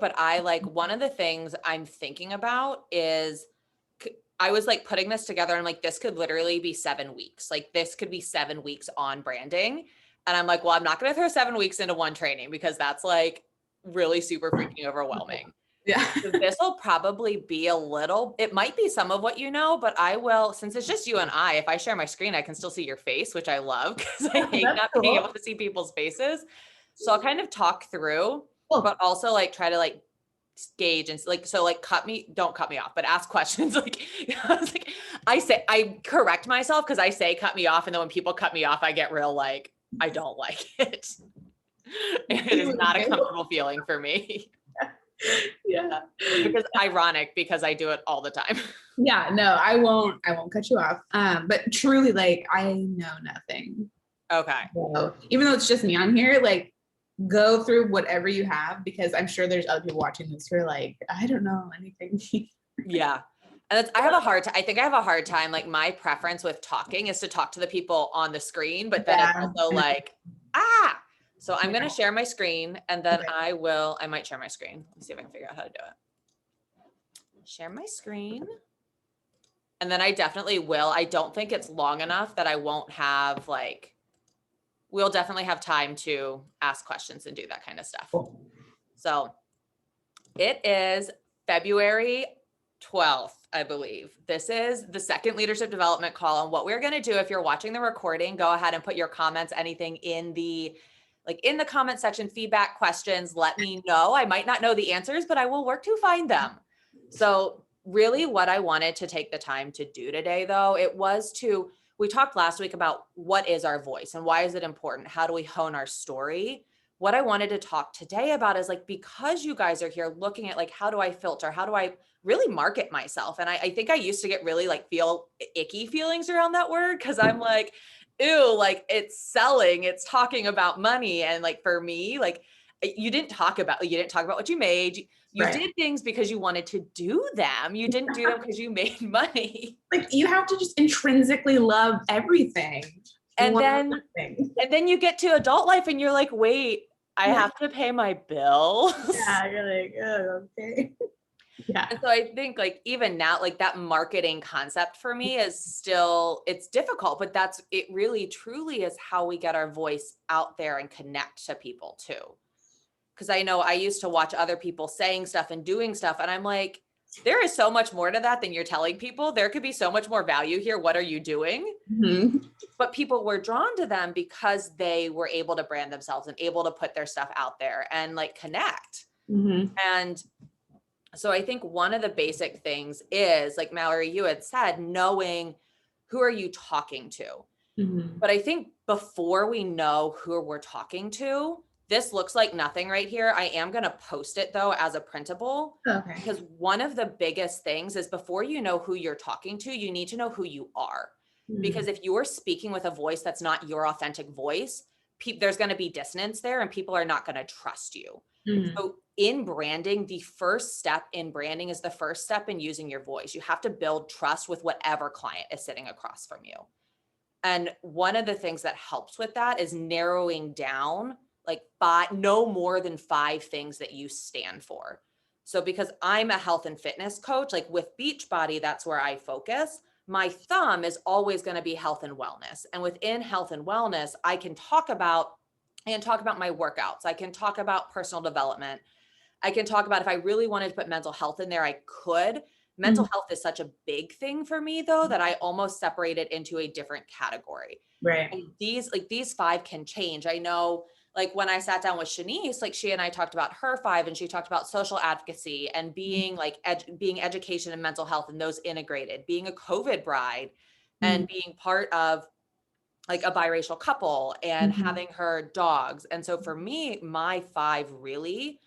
but I like, one of the things I'm thinking about is I was like putting this together and like, this could literally be 7 weeks. Like this could be 7 weeks on branding. And I'm like, well, I'm not going to throw 7 weeks into one training because that's like really super freaking overwhelming. Yeah. So this will probably be a little, it might be some of what you know, but I will, since it's just you and I, if I share my screen, I can still see your face, which I love because I hate That's not being cool. able to see people's faces. So I'll kind of talk through, Cool. but also like try to like gauge and like, so like don't cut me off, but ask questions. Like, I was like, I correct myself because I say cut me off. And then when people cut me off, I get real like, I don't like it. It is not a comfortable feeling for me. Yeah. Which is ironic because I do it all the time. Yeah, no, I won't cut you off. But truly, like, I know nothing. Okay. So even though it's just me on here, like, go through whatever you have, because I'm sure there's other people watching this who are like, I don't know anything. Yeah. And I have a hard time. I think I have a hard time. Like my preference with talking is to talk to the people on the screen, but then it's also like, so I'm going to share my screen and then I might share my screen. Let's see if I can figure out how to do it. Share my screen. And then I definitely will. I don't think it's long enough that I won't have like, we'll definitely have time to ask questions and do that kind of stuff. Cool. So it is February 12th, I believe. This is the second leadership development call. And what we're going to do, if you're watching the recording, go ahead and put your comments, anything in the comment section, feedback, questions, let me know. I might not know the answers, but I will work to find them. So really what I wanted to take the time to do today, though, we talked last week about what is our voice and why is it important? How do we hone our story? What I wanted to talk today about is like, because you guys are here looking at like, how do I filter? How do I really market myself? And I think I used to get really like feel icky feelings around that word. Cause I'm like, ew, like it's selling, it's talking about money. And like, for me, like you didn't talk about what you made. You Right. did things because you wanted to do them. You didn't do them because you made money. Like you have to just intrinsically love everything. And then you get to adult life and you're like, wait, I have to pay my bills. Yeah, you're like, oh, okay. Yeah. And so I think like even now, like that marketing concept for me is still, it's difficult, but it really truly is how we get our voice out there and connect to people too. Cause I know I used to watch other people saying stuff and doing stuff. And I'm like, there is so much more to that than you're telling people. There could be so much more value here. What are you doing? Mm-hmm. But people were drawn to them because they were able to brand themselves and able to put their stuff out there and like connect. Mm-hmm. And so I think one of the basic things is like Mallory, you had said, knowing who are you talking to? Mm-hmm. But I think before we know who we're talking to, this looks like nothing right here. I am going to post it though as a printable. Okay. Because one of the biggest things is before you know who you're talking to, you need to know who you are. Mm-hmm. Because if you're speaking with a voice that's not your authentic voice, there's going to be dissonance there and people are not going to trust you. Mm-hmm. So in branding, the first step in branding is the first step in using your voice. You have to build trust with whatever client is sitting across from you. And one of the things that helps with that is narrowing down like no more than 5 things that you stand for. So because I'm a health and fitness coach, like with Beachbody, that's where I focus. My thumb is always going to be health and wellness. And within health and wellness, I can talk about my workouts. I can talk about personal development. I can talk about if I really wanted to put mental health in there, I could. Mental health is such a big thing for me though, that I almost separate it into a different category. Right. And these 5 can change. I know like when I sat down with Shanice, like she and I talked about her 5 and she talked about social advocacy and being like being education and mental health and those integrated, being a COVID bride and being part of like a biracial couple and having her dogs. And so for me, my 5 really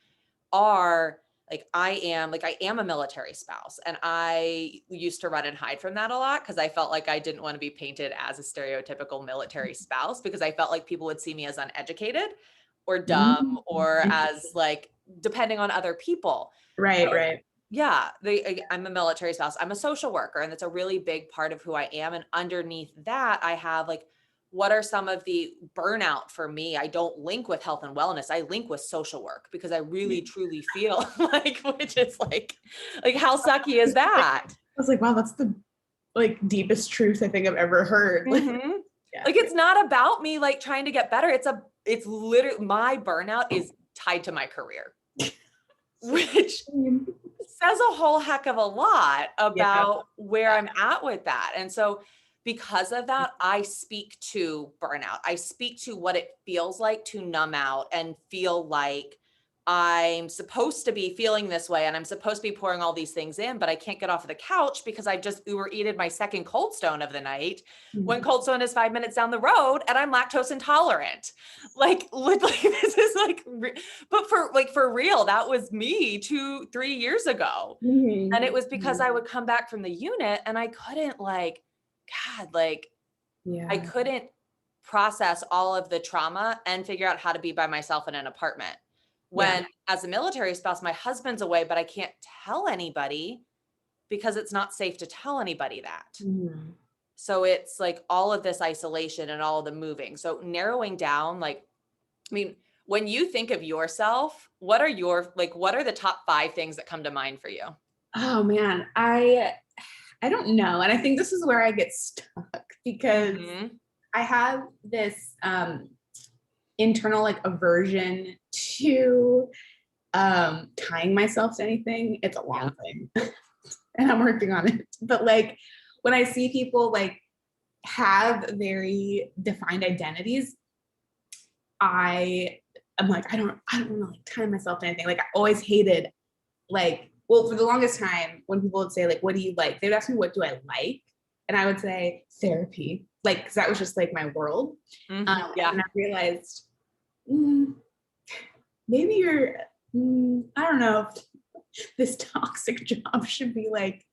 are like, I am a military spouse and I used to run and hide from that a lot because I felt like I didn't want to be painted as a stereotypical military spouse because I felt like people would see me as uneducated or dumb or as like, depending on other people. Right. Right. Yeah. I'm a military spouse. I'm a social worker and that's a really big part of who I am. And underneath that, I have like what are some of the burnout for me? I don't link with health and wellness. I link with social work because I really truly feel like, which is like how sucky is that? I was like, wow, that's the like deepest truth I think I've ever heard. Mm-hmm. Like, it's not about me like trying to get better. It's literally, my burnout is tied to my career, which says a whole heck of a lot about where I'm at with that. And so because of that, I speak to burnout. I speak to what it feels like to numb out and feel like I'm supposed to be feeling this way and I'm supposed to be pouring all these things in, but I can't get off of the couch because I've just Uber eated my second Cold Stone of the night, when Cold Stone is 5 minutes down the road and I'm lactose intolerant. Like, this is like, but for real, that was me 2-3 years ago. And it was because I would come back from the unit and I couldn't I couldn't process all of the trauma and figure out how to be by myself in an apartment. When as a military spouse, my husband's away, but I can't tell anybody because it's not safe to tell anybody that. So it's like all of this isolation and all of the moving. So narrowing down, when you think of yourself, what are the top 5 things that come to mind for you? Oh man, I don't know. And I think this is where I get stuck because I have this internal like aversion to tying myself to anything. It's a long thing and I'm working on it. But like when I see people like have very defined identities, I'm like, I don't want to like tie myself to anything. Like I always hated for the longest time when people would say like, what do you like? They would ask me, what do I like? And I would say therapy, like, cause that was just like my world. And I realized, maybe you're, I don't know if this toxic job should be like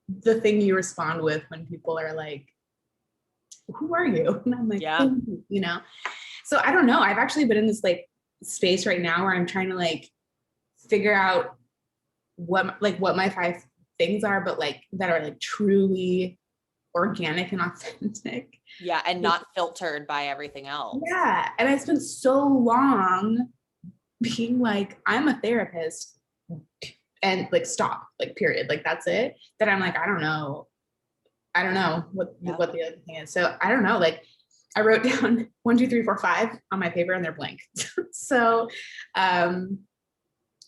the thing you respond with when people are like, who are you? And I'm like, you know? So I don't know. I've actually been in this like space right now where I'm trying to like figure out what my 5 things are, but like that are like truly organic and authentic. Yeah. And not filtered by everything else. Yeah. And I spent so long being like, I'm a therapist and like, stop, like, period. Like, that's it. That I'm like, I don't know what the other thing is. So I don't know. Like I wrote down 1, 2, 3, 4, 5 on my paper and they're blank. So,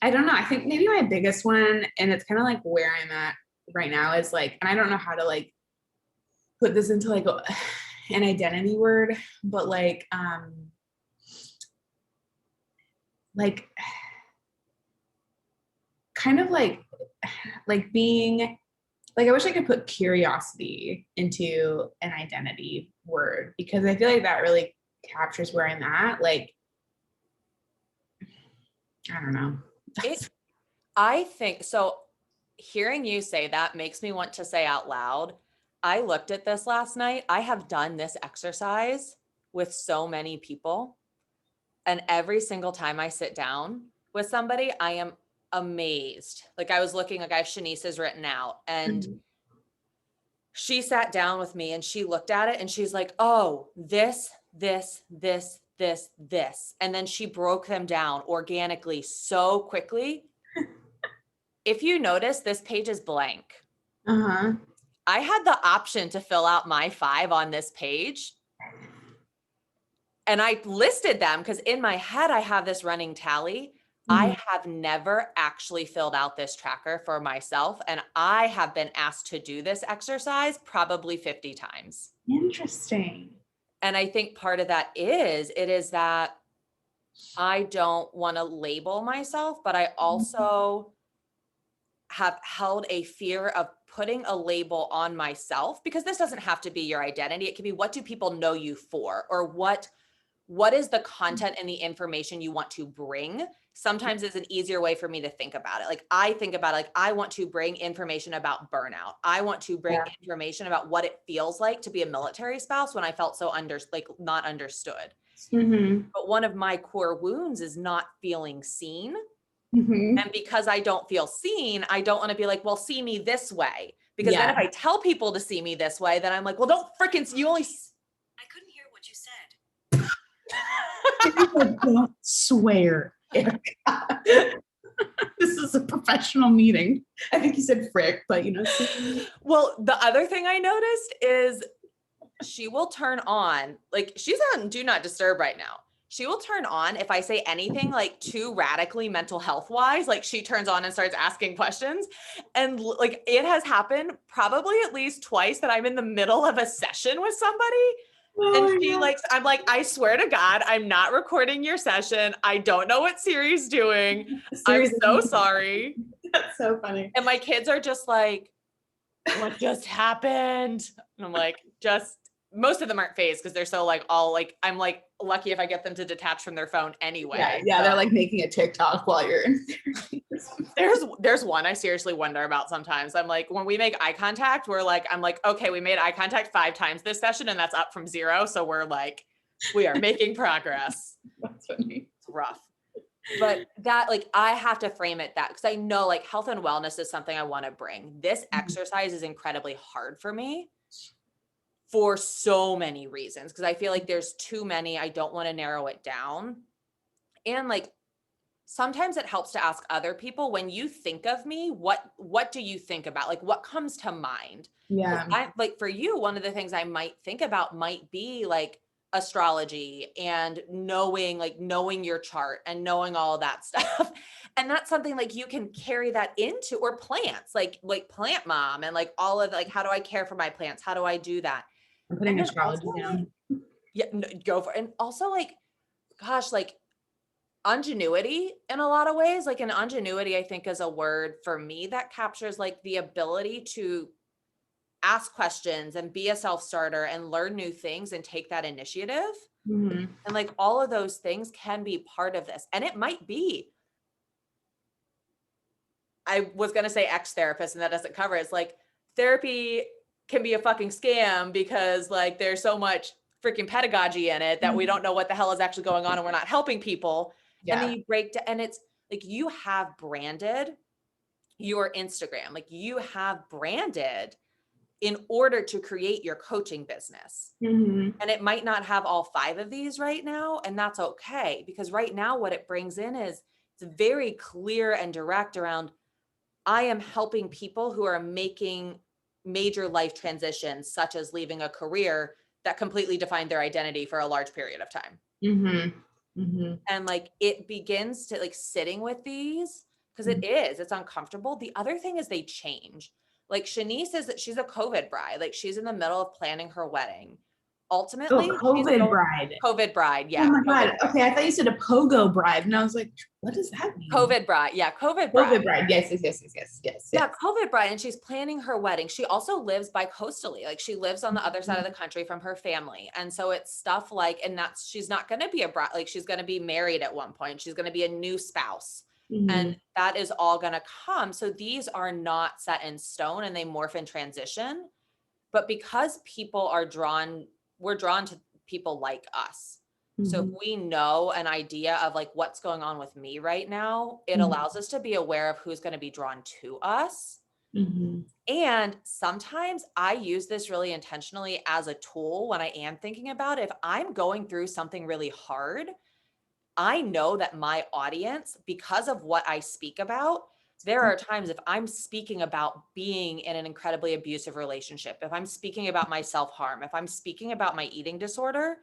I don't know. I think maybe my biggest one, and it's kind of like where I'm at right now, is like, and I don't know how to like put this into like an identity word, but like kind of like being like, I wish I could put curiosity into an identity word because I feel like that really captures where I'm at. Like, I don't know. I think so. Hearing you say that makes me want to say out loud, I looked at this last night. I have done this exercise with so many people. And every single time I sit down with somebody, I am amazed. Like I was looking, like I have Shanice's written out and she sat down with me and she looked at it and she's like, oh, this. And then she broke them down organically so quickly. If you notice, this page is blank. I had the option to fill out my 5 on this page. And I listed them because in my head, I have this running tally. I have never actually filled out this tracker for myself. And I have been asked to do this exercise probably 50 times. Interesting. And I think part of that is that I don't want to label myself, but I also have held a fear of putting a label on myself because this doesn't have to be your identity. It can be, what do people know you for? Or what is the content and the information you want to bring? Sometimes it's an easier way for me to think about it. Like I think about it, like I want to bring information about burnout. I want to bring information about what it feels like to be a military spouse when I felt so not understood. But one of my core wounds is not feeling seen. And because I don't feel seen, I don't want to be like, well, see me this way. Because then if I tell people to see me this way, then I'm like, well, don't freaking, you only. I couldn't hear what you said. Like, don't swear, Erica. This is a professional meeting. I think he said frick, but Well, the other thing I noticed is she will turn on, like she's on do not disturb right now. She will turn on if I say anything like too radically mental health wise, like she turns on and starts asking questions. And like it has happened probably at least twice that I'm in the middle of a session with somebody. And she like, I'm like, I swear to God, I'm not recording your session. I don't know what Siri's doing. I'm so sorry. That's so funny. And my kids are just like, what just happened? And I'm like, most of them aren't phased because they're so like all like, I'm like lucky if I get them to detach from their phone anyway. Yeah, they're like making a TikTok while you're in There's one I seriously wonder about sometimes. I'm like, when we make eye contact, I'm like, okay, we made eye contact 5 times this session and that's up from 0. So we're like, we are making progress. That's funny. It's rough. But that like, I have to frame it that because I know like health and wellness is something I want to bring. This exercise is incredibly hard for me for so many reasons because I feel like there's too many. I don't want to narrow it down. And like sometimes it helps to ask other people, when you think of me, what do you think about? Like what comes to mind? Yeah. I like for you, one of the things I might think about might be like astrology and knowing your chart and knowing all of that stuff. And that's something like you can carry that into, or plants, like plant mom and like all of like, how do I care for my plants? How do I do that? I'm putting And astrology also, down. like, yeah, no, go for it. And also like, gosh, like ingenuity in a lot of ways, like an ingenuity, I think is a word for me that captures like the ability to ask questions and be a self-starter and learn new things and take that initiative. Mm-hmm. And like all of those things can be part of this. And it might be, I was going to say ex-therapist and that doesn't cover it. It's like therapy can be a fucking scam because like there's so much freaking pedagogy in it that we don't know what the hell is actually going on and we're not helping people. And then you break down and it's like you have branded your Instagram, like you have branded in order to create your coaching business. Mm-hmm. And it might not have all 5 of these right now. And that's okay. Because right now what it brings in is it's very clear and direct around, I am helping people who are making major life transitions, such as leaving a career that completely defined their identity for a large period of time. Mm-hmm. Mm-hmm. And like, it begins to like sitting with these because it's uncomfortable. The other thing is they change. Like Shanice says that she's a COVID bride. Like she's in the middle of planning her wedding. Ultimately, COVID bride. COVID bride. Yeah. Oh my God. Bride. Okay. I thought you said a pogo bride. And I was like, what does that mean? COVID bride. Yeah. COVID bride. COVID bride. Yes. Yeah. COVID bride. And she's planning her wedding. She also lives bi-coastally. Like she lives on the other side of the country from her family. And so it's stuff like, and she's not going to be a bride. Like she's going to be married at one point. She's going to be a new spouse. Mm-hmm. And that is all going to come. So these are not set in stone and they morph and transition. But because we're drawn to people like us. Mm-hmm. So if we know an idea of like what's going on with me right now, it allows us to be aware of who's going to be drawn to us. Mm-hmm. And sometimes I use this really intentionally as a tool when I am thinking about it. If I'm going through something really hard, I know that my audience, because of what I speak about, there are times if I'm speaking about being in an incredibly abusive relationship, if I'm speaking about my self-harm, if I'm speaking about my eating disorder,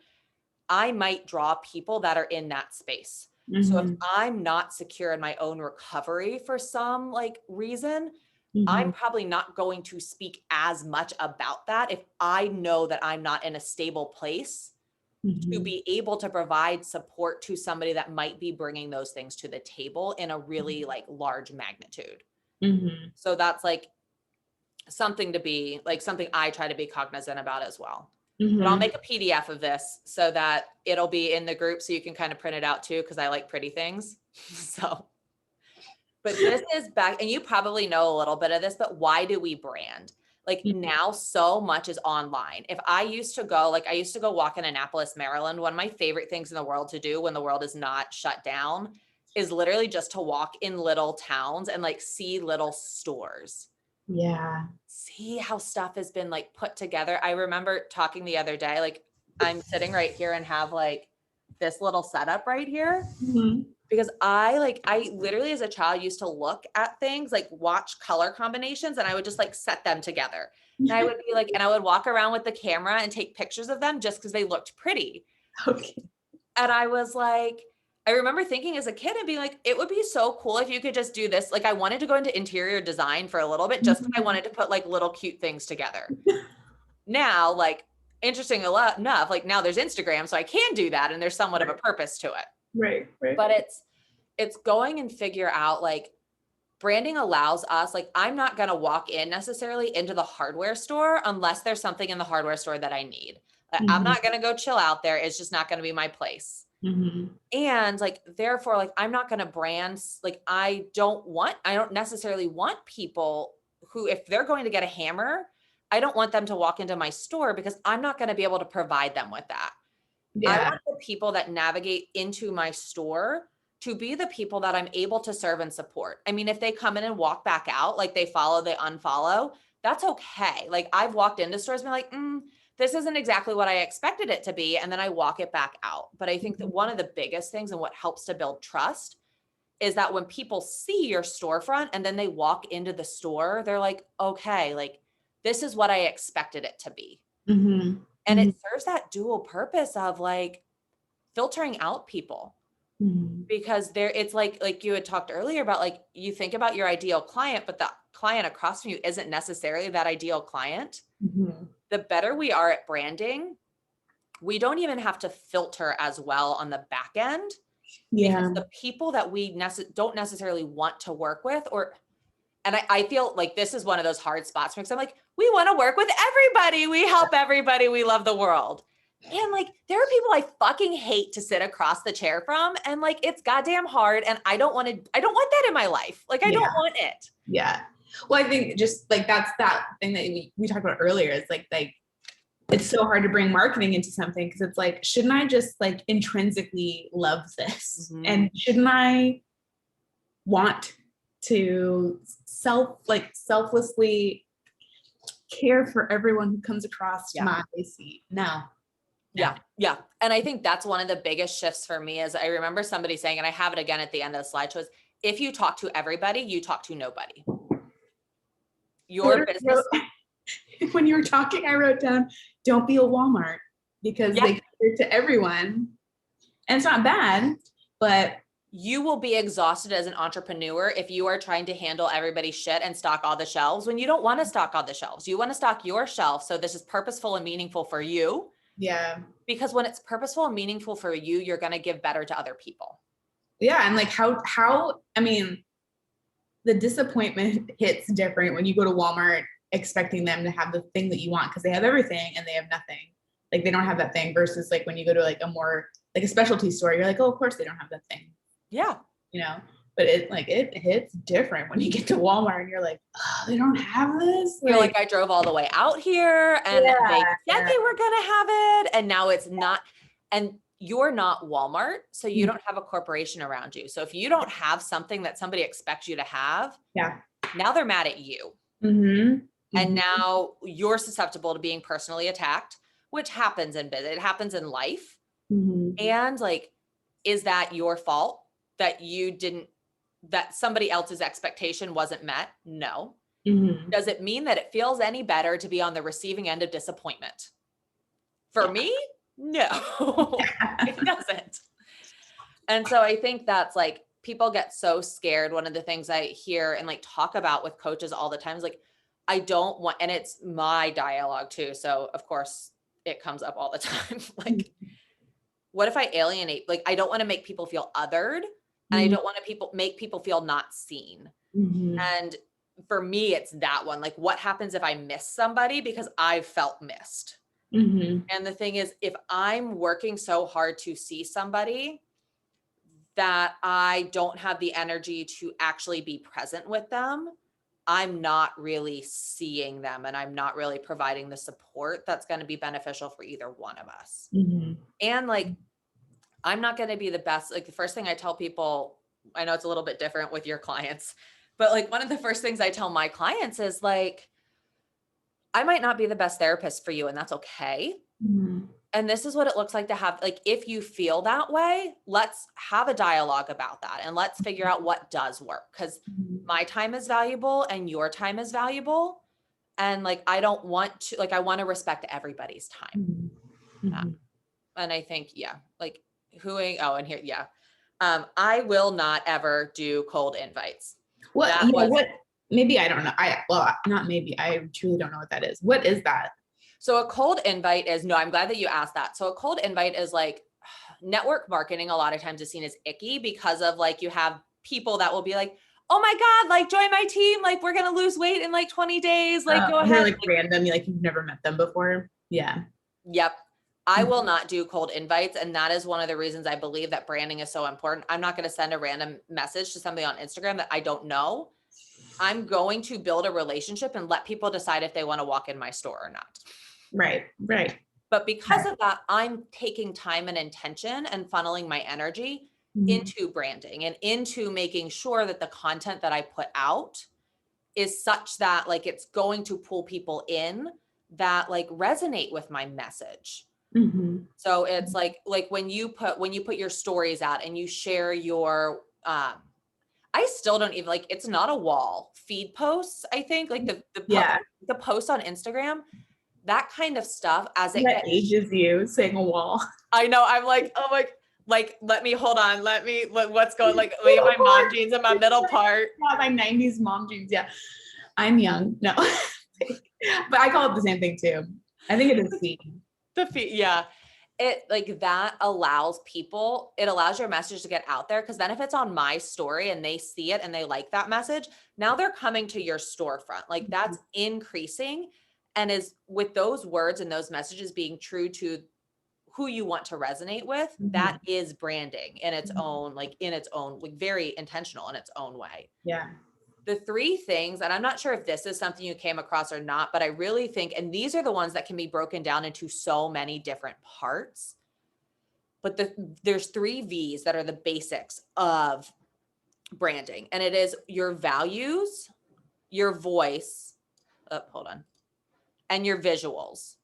I might draw people that are in that space. Mm-hmm. So if I'm not secure in my own recovery for some like reason, I'm probably not going to speak as much about that if I know that I'm not in a stable place to be able to provide support to somebody that might be bringing those things to the table in a really like large magnitude. So that's like something I try to be cognizant about as well. But I'll make a PDF of this so that it'll be in the group so you can kind of print it out too, because I like pretty things. So, but this is back, and you probably know a little bit of this, but why do we brand? Like now so much is online. If I used to go walk in Annapolis, Maryland. One of my favorite things in the world to do when the world is not shut down is literally just to walk in little towns and like see little stores. Yeah. See how stuff has been like put together. I remember talking the other day, like I'm sitting right here and have like this little setup right here. Mhm. Because I literally as a child used to look at things, like watch color combinations, and I would just like set them together. And I would be like, and I would walk around with the camera and take pictures of them just because they looked pretty. Okay. And I was like, I remember thinking as a kid and being like, it would be so cool if you could just do this. Like I wanted to go into interior design for a little bit just because I wanted to put like little cute things together. Now, like interesting enough, like now there's Instagram, so I can do that and there's somewhat of a purpose to it. Right. But it's going and figure out like branding allows us, like I'm not going to walk in necessarily into the hardware store unless there's something in the hardware store that I need. Like, I'm not going to go chill out there. It's just not going to be my place. And like, therefore, like, I'm not going to brand, like, I don't necessarily want people who, if they're going to get a hammer, I don't want them to walk into my store because I'm not going to be able to provide them with that. I want the people that navigate into my store to be the people that I'm able to serve and support. I mean, if they come in and walk back out, like they follow, they unfollow, that's okay. Like I've walked into stores and been like, this isn't exactly what I expected it to be. And then I walk it back out. But I think that one of the biggest things and what helps to build trust is that when people see your storefront and then they walk into the store, they're like, okay, like this is what I expected it to be. And it serves that dual purpose of like filtering out people. Because it's like you had talked earlier about, like, you think about your ideal client, but the client across from you isn't necessarily that ideal client. The better we are at branding, we don't even have to filter as well on the back end. Because the people that we don't necessarily want to work with, and I feel like this is one of those hard spots because I'm like, we want to work with everybody. We help everybody. We love the world. And like, there are people I fucking hate to sit across the chair from. And like, it's goddamn hard. And I don't want that in my life. Like, I don't want it. Yeah. Well, I think just like, that's that thing that we talked about earlier. It's like, it's so hard to bring marketing into something. Cause it's like, shouldn't I just like intrinsically love this? And shouldn't I want to selflessly care for everyone who comes across my seat? No. Yeah. And I think that's one of the biggest shifts for me is I remember somebody saying, and I have it again at the end of the slideshow, is if you talk to everybody, you talk to nobody. Your business. When you were talking, I wrote down, don't be a Walmart, because they cater to everyone. And it's not bad, but you will be exhausted as an entrepreneur if you are trying to handle everybody's shit and stock all the shelves when you don't want to stock all the shelves. You want to stock your shelf. So this is purposeful and meaningful for you. Yeah. Because when it's purposeful and meaningful for you, you're going to give better to other people. Yeah. And like I mean, the disappointment hits different when you go to Walmart expecting them to have the thing that you want because they have everything and they have nothing. Like they don't have that thing versus like when you go to like a more like a specialty store, you're like, oh, of course they don't have that thing. Yeah. You know, but it hits different when you get to Walmart and you're like, oh, they don't have this. You're like, I drove all the way out here and they said they were going to have it. And now it's not. And you're not Walmart. So you don't have a corporation around you. So if you don't have something that somebody expects you to have, now they're mad at you. And now you're susceptible to being personally attacked, which happens in business. It happens in life. And like, is that your fault that that somebody else's expectation wasn't met? No. Does it mean that it feels any better to be on the receiving end of disappointment? For me, no, it doesn't. And so I think that's like, people get so scared. One of the things I hear and like talk about with coaches all the time is like, I don't want, and it's my dialogue too. So of course it comes up all the time. Like, what if I alienate? Like, I don't want to make people feel othered. And I don't want to make people feel not seen. And for me, it's that one. Like, what happens if I miss somebody because I've felt missed? And the thing is, if I'm working so hard to see somebody that I don't have the energy to actually be present with them, I'm not really seeing them and I'm not really providing the support that's going to be beneficial for either one of us. And like, I'm not going to be the best. Like the first thing I tell people, I know it's a little bit different with your clients, but like one of the first things I tell my clients is like, I might not be the best therapist for you and that's okay. And this is what it looks like to have, like, if you feel that way, let's have a dialogue about that and let's figure out what does work. Cause my time is valuable and your time is valuable. And like, I don't want to, like, I want to respect everybody's time. Mm-hmm. And I think, yeah, like and here, yeah. I will not ever do cold invites. Maybe I don't know. Not maybe. I truly don't know what that is. What is that? So a cold invite is, no, I'm glad that you asked that. So a cold invite is like network marketing. A lot of times is seen as icky because of like, you have people that will be like, oh my God, like join my team. Like we're going to lose weight in like 20 days. Like go ahead. They're like random, like you've never met them before. Yeah. Yep. I will not do cold invites. And that is one of the reasons I believe that branding is so important. I'm not going to send a random message to somebody on Instagram that I don't know. I'm going to build a relationship and let people decide if they want to walk in my store or not. Right. But because of that, I'm taking time and intention and funneling my energy into branding and into making sure that the content that I put out is such that like it's going to pull people in that like resonate with my message. So it's like when you put your stories out and you share your I still don't even like, it's not a wall, feed posts. I think like the post on Instagram, that kind of stuff as it ages you saying a wall. I know. I'm like, oh my, like, let me hold on. What's going, like, my mom jeans in my middle part. Yeah, my 90s mom jeans. Yeah. I'm young. No, but I call it the same thing too. I think it is feed. The feed. Yeah. It like that allows people, it allows your message to get out there. Cause then if it's on my story and they see it and they like that message, now they're coming to your storefront. Like that's increasing. And is with those words and those messages being true to who you want to resonate with, that is branding in its own, like very intentional in its own way. Yeah. The three things, and I'm not sure if this is something you came across or not, but I really think, and these are the ones that can be broken down into so many different parts, but there's 3 V's that are the basics of branding. And it is your values, your voice, and your visuals.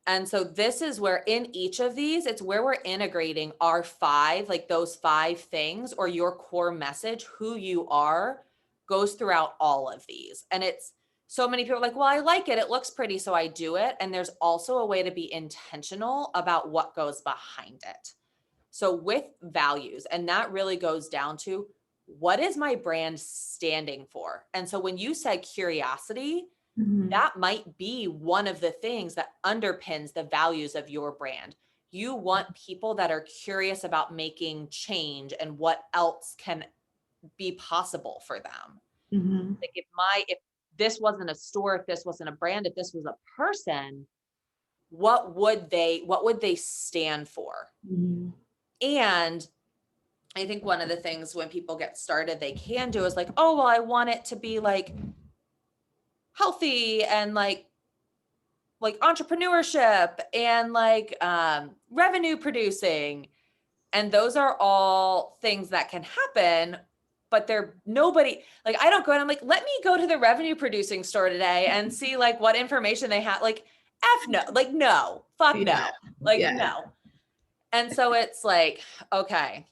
And so this is where in each of these, it's where we're integrating our 5, like those 5 things or your core message, who you are, goes throughout all of these. And it's so many people are like, well, I like it. It looks pretty. So I do it. And there's also a way to be intentional about what goes behind it. So with values, and that really goes down to what is my brand standing for? And so when you said curiosity, that might be one of the things that underpins the values of your brand. You want people that are curious about making change and what else can be possible for them. Like if this wasn't a store, if this wasn't a brand, if this was a person, what would they stand for? And I think one of the things when people get started, they can do is like, oh, well, I want it to be like healthy and like entrepreneurship and like revenue producing. And those are all things that can happen, but nobody, like I don't go and I'm like, let me go to the revenue producing store today and see like what information they have. Like no, like no, fuck no, like no. And so it's like, okay,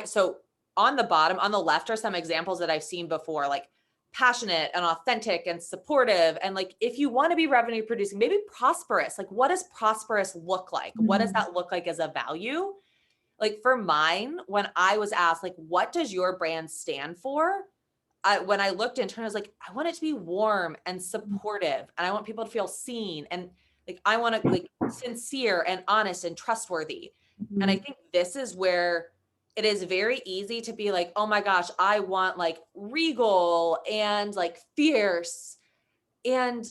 so on the bottom, on the left are some examples that I've seen before, like passionate and authentic and supportive. And like, if you want to be revenue producing, maybe prosperous, like what does prosperous look like? What does that look like as a value? Like for mine, when I was asked, like, what does your brand stand for? When I looked into it, I was like, I want it to be warm and supportive. And I want people to feel seen. And like, I want to like sincere and honest and trustworthy. And I think this is where it is very easy to be like, oh my gosh, I want like regal and like fierce and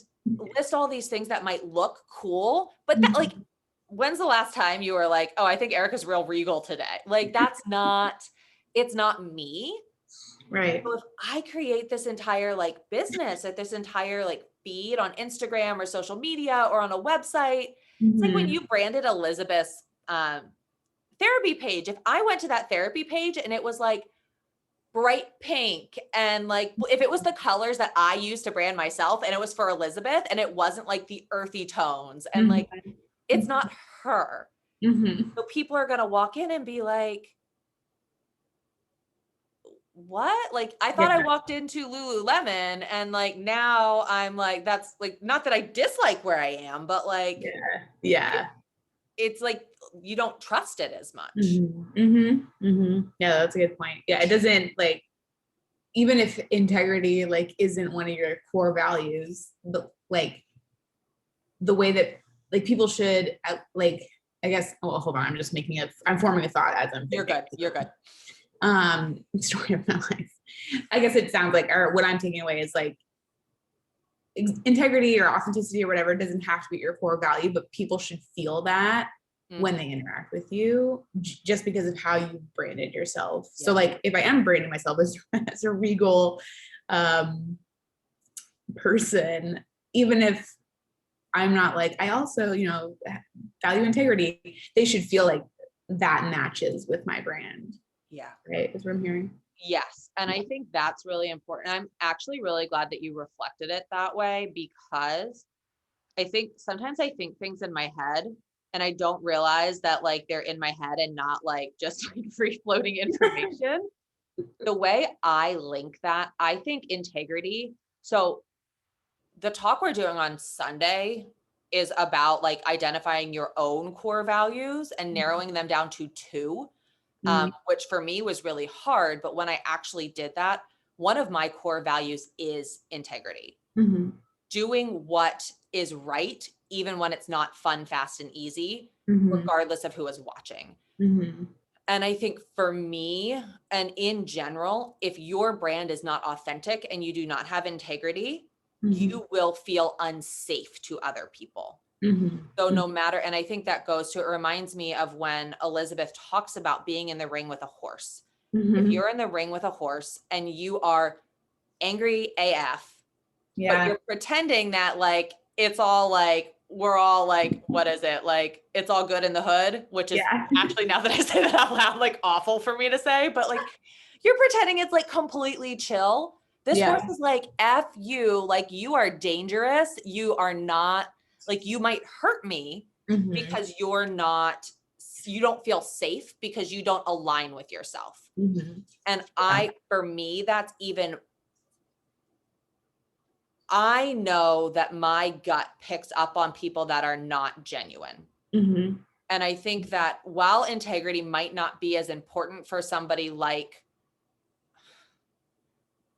list all these things that might look cool. But that like, when's the last time you were like, oh, I think Erica's real regal today? Like it's not me. Right. So if I create this entire like business at this entire like feed on Instagram or social media or on a website, it's like when you branded Elizabeth's therapy page. If I went to that therapy page and it was like bright pink and like, if it was the colors that I used to brand myself and it was for Elizabeth and it wasn't like the earthy tones and like It's not her. Mm-hmm. So people are going to walk in and be like, what? Like, I thought I Yeah. walked into Lululemon and like, now I'm like, that's like, not that I dislike where I am, but like, Yeah. Yeah. it's like, you don't trust it as much. Mm-hmm. Mm-hmm. Mm-hmm. Yeah, that's a good point. Yeah, it doesn't like, even if integrity like isn't one of your core values, like the way that like people should like, I guess, oh, hold on, I'm forming a thought as I'm You're thinking. good. You're good. Story of my life. I guess it sounds like, or what I'm taking away is like integrity or authenticity or whatever doesn't have to be your core value, but people should feel that when they interact with you just because of how you branded yourself. So like if I am branding myself as a regal person, even if I'm not like, I also, value integrity, they should feel like that matches with my brand. Yeah. Right. Is what I'm hearing. Yes. And I think that's really important. I'm actually really glad that you reflected it that way, because I think sometimes I think things in my head and I don't realize that like they're in my head and not like just like free floating information. The way I link that, I think integrity. So the talk we're doing on Sunday is about like identifying your own core values and narrowing them down to two, which for me was really hard. But when I actually did that, one of my core values is integrity. Mm-hmm. Doing what is right, even when it's not fun, fast, and easy, Mm-hmm. regardless of who is watching. Mm-hmm. And I think for me, and in general, if your brand is not authentic and you do not have integrity, you will feel unsafe to other people. Mm-hmm. So no matter, and I think that goes to, it reminds me of when Elizabeth talks about being in the ring with a horse. Mm-hmm. If you're in the ring with a horse and you are angry AF, but Yeah. you're pretending that like, it's all like, we're all like, what is it? Like, it's all good in the hood, which is Yeah. actually, now that I say that out loud, like awful for me to say, but like, you're pretending it's like completely chill. This horse Yeah. is like, F you, like you are dangerous. You are not, like, you might hurt me Mm-hmm. because you don't feel safe because you don't align with yourself. Mm-hmm. And for me, that's even, I know that my gut picks up on people that are not genuine. Mm-hmm. And I think that while integrity might not be as important for somebody like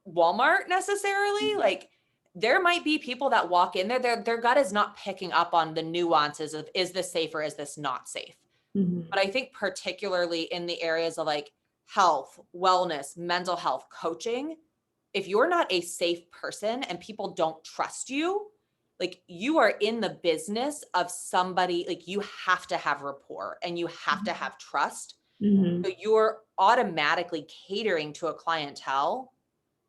Walmart necessarily, like there might be people that walk in there, their gut is not picking up on the nuances of, is this safe or is this not safe? Mm-hmm. But I think particularly in the areas of like health, wellness, mental health, coaching, if you're not a safe person and people don't trust you, like you are in the business of somebody, like you have to have rapport and you have to have trust. Mm-hmm. So you're automatically catering to a clientele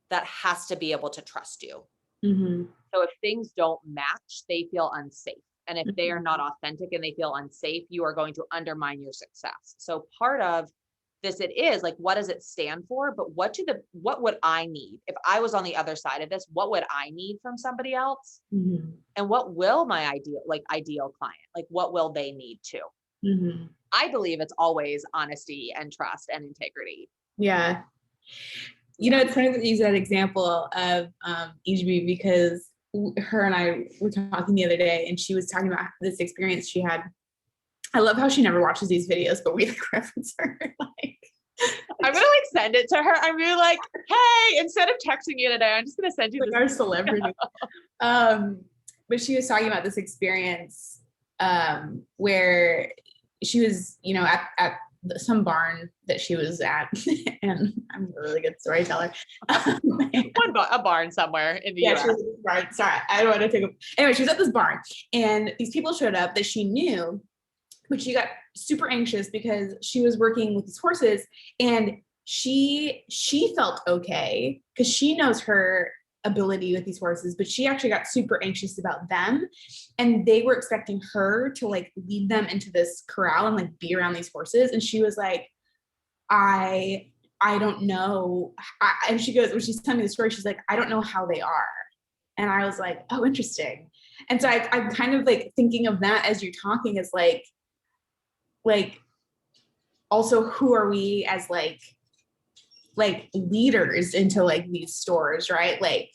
that has to be able to trust you. Mm-hmm. So if things don't match, they feel unsafe. And if they are not authentic and they feel unsafe, you are going to undermine your success. So part of this, it is like, what does it stand for? But what would I need if I was on the other side of this? What would I need from somebody else? Mm-hmm. And what will my ideal client, like what will they need too? Mm-hmm. I believe it's always honesty and trust and integrity. Yeah. It's funny that you use that example of EGB because her and I were talking the other day and she was talking about this experience she had. I love how she never watches these videos, but we like reference her. I'm gonna like send it to her. I'm gonna like, hey, instead of texting you today, I'm just gonna send you like this. Our celebrity. But she was talking about this experience where she was, at some barn that she was at, and I'm a really good storyteller. A barn somewhere in the US. She was at this barn. Sorry, I don't want to take a. Anyway, she was at this barn, and these people showed up that she knew, but she got super anxious because she was working with these horses, and she felt okay because she knows her ability with these horses, but she actually got super anxious about them, and they were expecting her to like lead them into this corral and like be around these horses, and she was like, I don't know. And she goes, when she's telling me the story, she's like, I don't know how they are. And I was like, oh, interesting. And so I'm kind of like thinking of that as you're talking is like also who are we as like leaders into like these stores, right? Like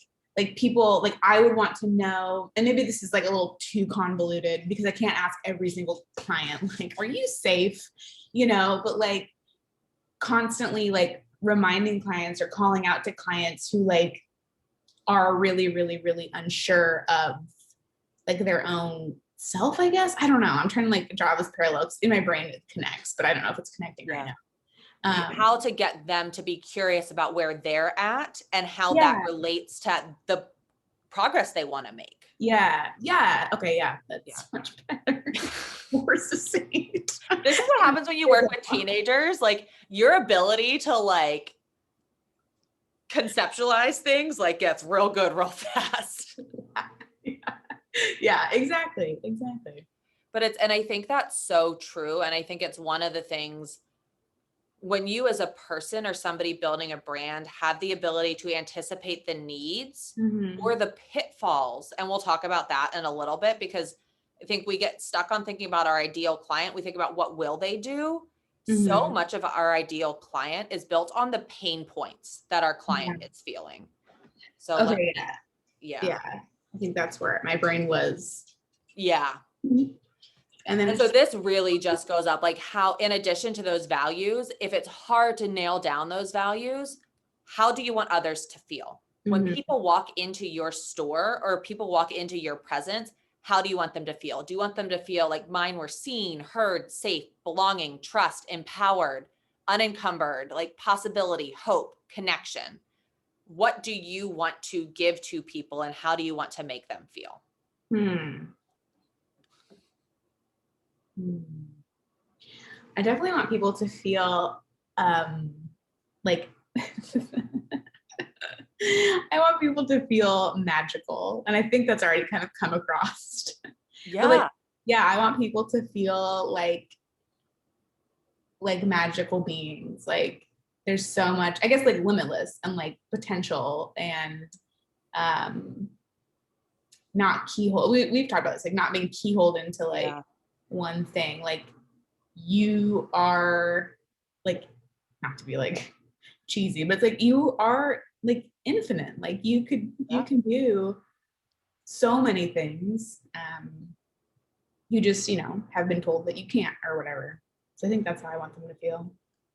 people, like I would want to know, and maybe this is like a little too convoluted because I can't ask every single client, like, are you safe? You know, but like constantly like reminding clients or calling out to clients who like are really, really, really unsure of like their own self, I guess. I don't know. I'm trying to like draw this parallel in my brain. It connects, but I don't know if it's connecting right now. How to get them to be curious about where they're at and how that Yeah. relates to the progress they want to make. Yeah. Yeah. Okay. Yeah. That's much better. More succinct. This is what happens when you work with teenagers. Like your ability to like conceptualize things like gets real good real fast. Yeah, exactly. Exactly. But and I think that's so true. And I think it's one of the things when you as a person or somebody building a brand have the ability to anticipate the needs or the pitfalls. And we'll talk about that in a little bit because I think we get stuck on thinking about our ideal client. We think about what will they do? So much of our ideal client is built on the pain points that our client is feeling. So okay, yeah. I think that's where my brain was. Yeah. And so this really just goes up like how, in addition to those values, if it's hard to nail down those values, how do you want others to feel? When people walk into your store or people walk into your presence, how do you want them to feel? Do you want them to feel like mine were seen, heard, safe, belonging, trust, empowered, unencumbered, like possibility, hope, connection? What do you want to give to people and how do you want to make them feel? I definitely want people to feel like I want people to feel magical. And I think that's already kind of come across. Yeah. But like, yeah, I want people to feel like magical beings. Like there's so much, I guess, like limitless and like potential and not keyhole. We've talked about this, like not being keyholed into like one thing. Like you are like, not to be like cheesy, but it's like you are like infinite. Like you can do so many things. You just, you know, have been told that you can't or whatever. So I think that's how I want them to feel.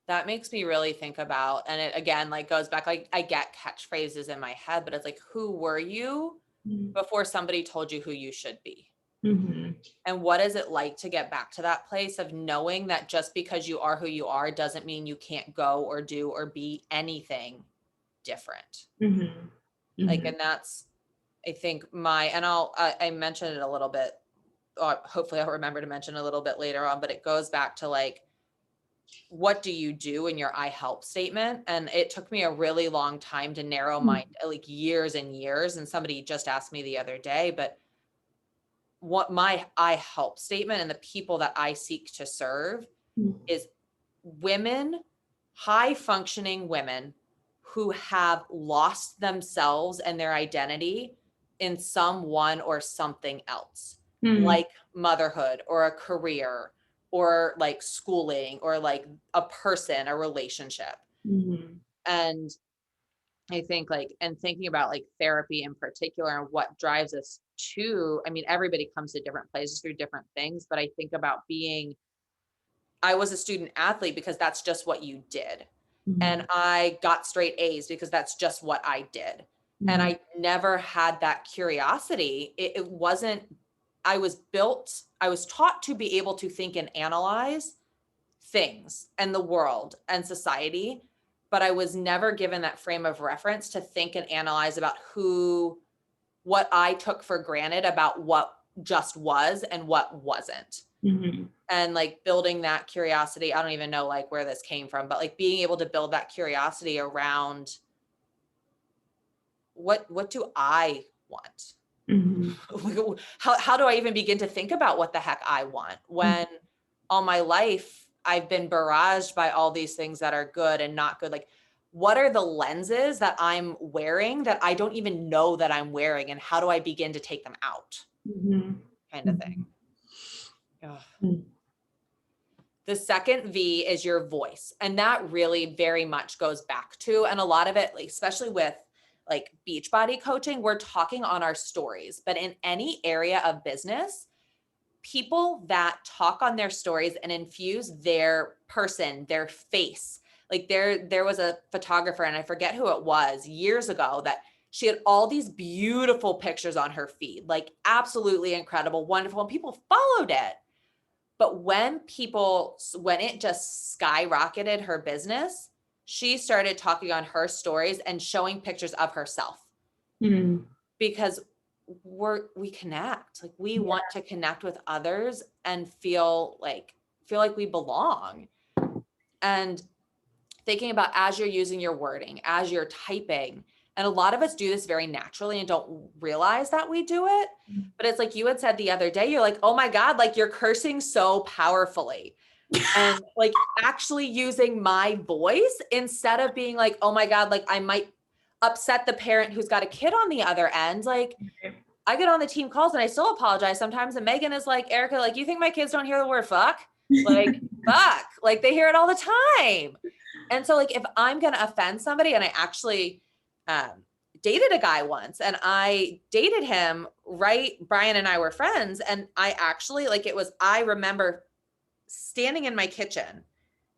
That makes me really think about, and it again, like goes back, like I get catchphrases in my head, but it's like, who were you before somebody told you who you should be? And what is it like to get back to that place of knowing that just because you are who you are doesn't mean you can't go or do or be anything different. Like, and that's, I think and I mentioned it a little bit, hopefully I'll remember to mention a little bit later on, but it goes back to like, what do you do in your I help statement? And it took me a really long time to narrow my, like years and years. And somebody just asked me the other day, but what my I help statement and the people that I seek to serve is women, high functioning women who have lost themselves and their identity in someone or something else, like motherhood or a career or like schooling or like a person, a relationship. And I think like, and thinking about like therapy in particular and what drives us to, I mean, everybody comes to different places through different things, but I think about I was a student athlete because that's just what you did. And I got straight A's because that's just what I did. And I never had that curiosity. It wasn't, I was taught to be able to think and analyze things and the world and society, but I was never given that frame of reference to think and analyze about what I took for granted about what just was and what wasn't. And like building that curiosity, I don't even know like where this came from, but like being able to build that curiosity around what do I want? How do I even begin to think about what the heck I want when all my life I've been barraged by all these things that are good and not good? Like, what are the lenses that I'm wearing that I don't even know that I'm wearing, and how do I begin to take them out? kind of thing. Ugh. The second V is your voice. And that really very much goes back to, and a lot of it, like, especially with like Beachbody coaching, we're talking on our stories, but in any area of business, people that talk on their stories and infuse their person, their face, like there was a photographer, and I forget who it was, years ago, that she had all these beautiful pictures on her feed, like absolutely incredible, wonderful, and people followed it. But when it just skyrocketed her business, she started talking on her stories and showing pictures of herself. Because we connect, like we want to connect with others and feel like we belong. And thinking about, as you're using your wording, as you're typing, and a lot of us do this very naturally and don't realize that we do it. But it's like you had said the other day, you're like, oh my God, like you're cursing so powerfully. And like actually using my voice instead of being like, oh my God, like I might upset the parent who's got a kid on the other end. Like I get on the team calls and I still apologize sometimes. And Megan is like, Erica, like, you think my kids don't hear the word fuck? Like, fuck, like they hear it all the time. And so like, if I'm going to offend somebody, and I actually dated a guy once, and I dated him, right? Brian and I were friends. And I actually, like, I remember standing in my kitchen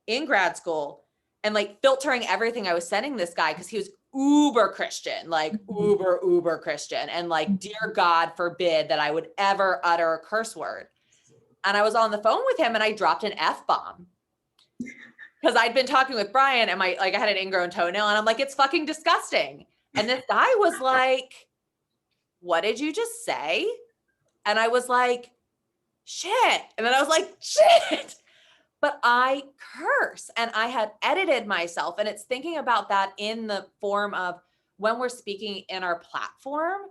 in grad school and like filtering everything I was sending this guy, because he was uber Christian, like uber Christian. And like, dear God forbid that I would ever utter a curse word. And I was on the phone with him and I dropped an F-bomb because I'd been talking with Brian, and I had an ingrown toenail, and I'm like, it's fucking disgusting. And this guy was like, what did you just say? And I was like, shit. And then I was like, shit. But I curse, and I had edited myself. And it's thinking about that in the form of, when we're speaking in our platform,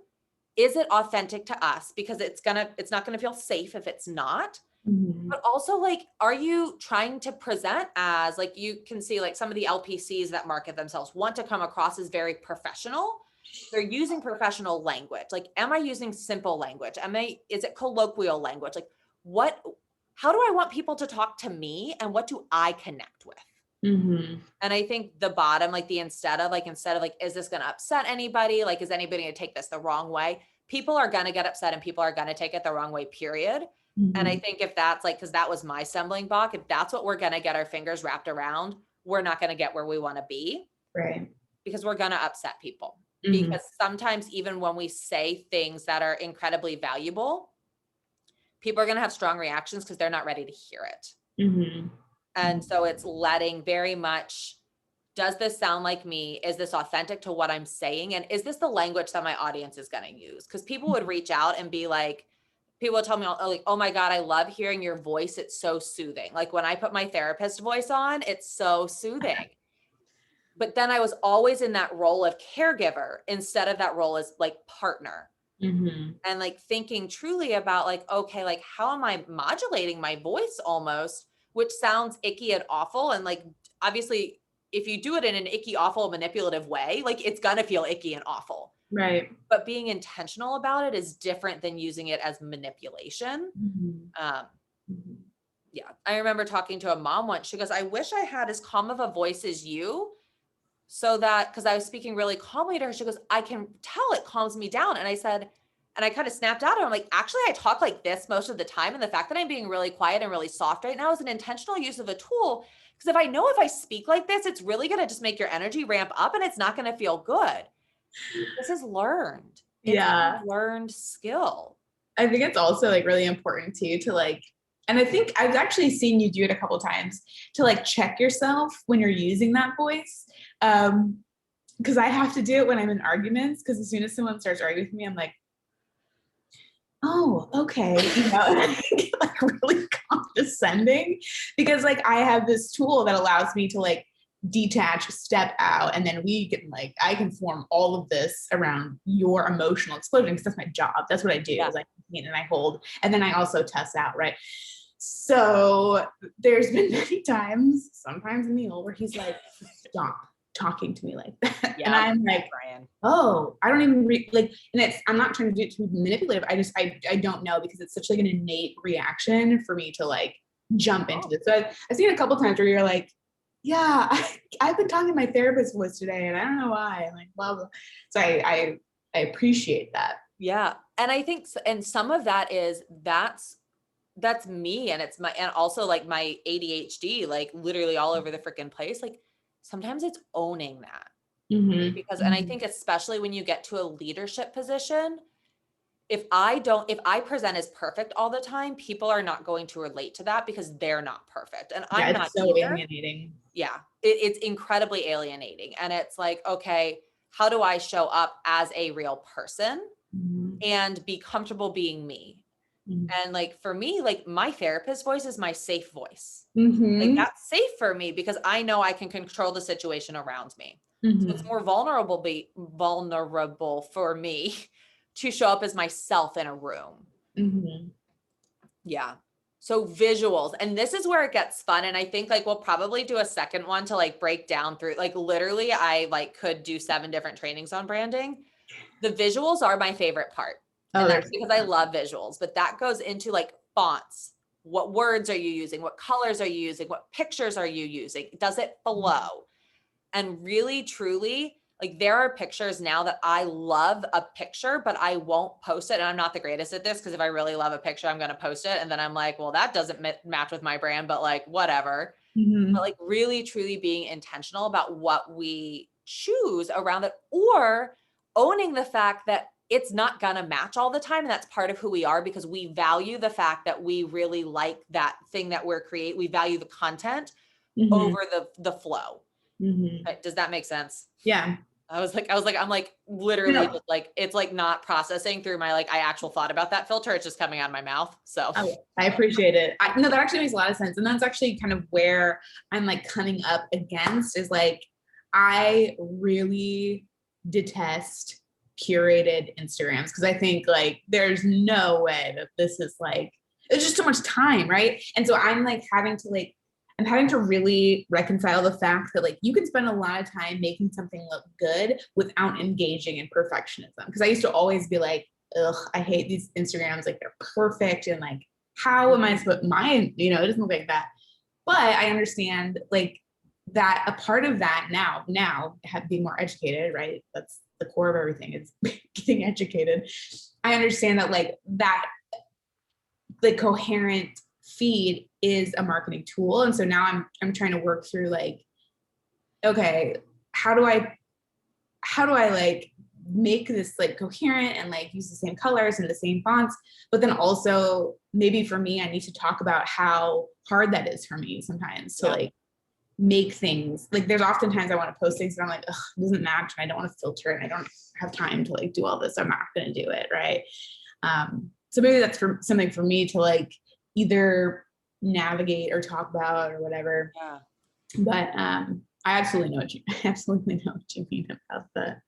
is it authentic to us? Because it's not going to feel safe if it's not. But also, like, are you trying to present as, like, you can see like some of the LPCs that market themselves want to come across as very professional. They're using professional language. Like, am I using simple language? Is it colloquial language? Like, how do I want people to talk to me, and what do I connect with? And I think the bottom, like instead of like, is this going to upset anybody? Like, is anybody going to take this the wrong way? People are going to get upset, and people are going to take it the wrong way, period. And I think if that's like, because that was my stumbling block, if that's what we're going to get our fingers wrapped around, we're not going to get where we want to be. Right. Because we're going to upset people. Because sometimes even when we say things that are incredibly valuable, people are going to have strong reactions because they're not ready to hear it. And so it's letting very much, does this sound like me? Is this authentic to what I'm saying? And is this the language that my audience is going to use? Because people would reach out and be like, people would tell me like, oh my God, I love hearing your voice. It's so soothing. Like when I put my therapist voice on, it's so soothing. But then I was always in that role of caregiver instead of that role as like partner. And like thinking truly about like, okay, like how am I modulating my voice almost, which sounds icky and awful. And like, obviously, if you do it in an icky, awful, manipulative way, like it's going to feel icky and awful. Right. But being intentional about it is different than using it as manipulation. Yeah. I remember talking to a mom once. She goes, I wish I had as calm of a voice as you, so that, because I was speaking really calmly to her. She goes, I can tell it calms me down. And I said, and I kind of snapped out of her. I'm like, actually, I talk like this most of the time. And the fact that I'm being really quiet and really soft right now is an intentional use of a tool. Because if I know if I speak like this, it's really going to just make your energy ramp up, and it's not going to feel good. This is learned. It's a learned skill. I think it's also like really important too to like, and I think I've actually seen you do it a couple of times, to like check yourself when you're using that voice. Because I have to do it when I'm in arguments, because as soon as someone starts arguing with me, I'm like, oh, okay. You know, and I get like really condescending, because like I have this tool that allows me to like detach, step out, and then we can like, I can form all of this around your emotional explosion, because that's my job. That's what I do. Is I contain and I hold, and then I also test out, right? So there's been many times, sometimes Neil, where he's like, stop talking to me like that. Yeah, And I'm like, Brian. oh, I don't even like, and I'm not trying to do it to be manipulative. I don't know, because it's such like an innate reaction for me to like jump into this. So I've seen a couple times where you're like, yeah, I've been talking to my therapist voice today and I don't know why. I'm like, blah, blah. So I appreciate that. Yeah. And I think, and some of that is that's me. And it's and also like my ADHD, like literally all over the freaking place. Like sometimes it's owning that. Mm-hmm. Because, and I think especially when you get to a leadership position, if I present as perfect all the time, people are not going to relate to that because they're not perfect. And Yeah, I'm it's not so either. alienating. Yeah. It's incredibly alienating. And it's like, okay, how do I show up as a real person and be comfortable being me? And like, for me, like my therapist voice is my safe voice. Like that's safe for me because I know I can control the situation around me. So it's more vulnerable for me to show up as myself in a room. Yeah. So visuals, and this is where it gets fun. And I think like we'll probably do a second one to like break down through, like literally I like could do 7 different trainings on branding. The visuals are my favorite part. And that's because I love visuals, but that goes into like fonts. What words are you using? What colors are you using? What pictures are you using? Does it flow? And really, truly, like there are pictures now that I love a picture, but I won't post it. And I'm not the greatest at this because if I really love a picture, I'm going to post it. And then I'm like, well, that doesn't match with my brand, but like, whatever. But like really, truly being intentional about what we choose around it, or owning the fact that it's not going to match all the time. And that's part of who we are because we value the fact that we really like that thing that we're creating. We value the content over the flow. Does that make sense? Yeah. I'm like literally just like, it's like not processing through my, like, I actual thought about that filter. It's just coming out of my mouth. So I appreciate it. No, that actually makes a lot of sense. And that's actually kind of where I'm like coming up against is like, I really detest curated Instagrams because I think like there's no way that this is like, it's just too much time. Right. And so I'm like I'm having to really reconcile the fact that like you can spend a lot of time making something look good without engaging in perfectionism. Because I used to always be like, ugh, I hate these Instagrams, like they're perfect. And like, how am I supposed mine, it doesn't look like that. But I understand like that a part of that now being more educated, right? That's the core of everything is getting educated. I understand that like that the coherent feed is a marketing tool. And so now I'm trying to work through like, okay, how do I like make this like coherent and like use the same colors and the same fonts, but then also maybe for me, I need to talk about how hard that is for me sometimes to like make things like there's oftentimes I want to post things and I'm like, ugh, it doesn't match and I don't want to filter it and I don't have time to like do all this. I'm not going to do it. Right. So maybe that's something for me to like either navigate or talk about or whatever. Yeah. But I absolutely know what you mean about that.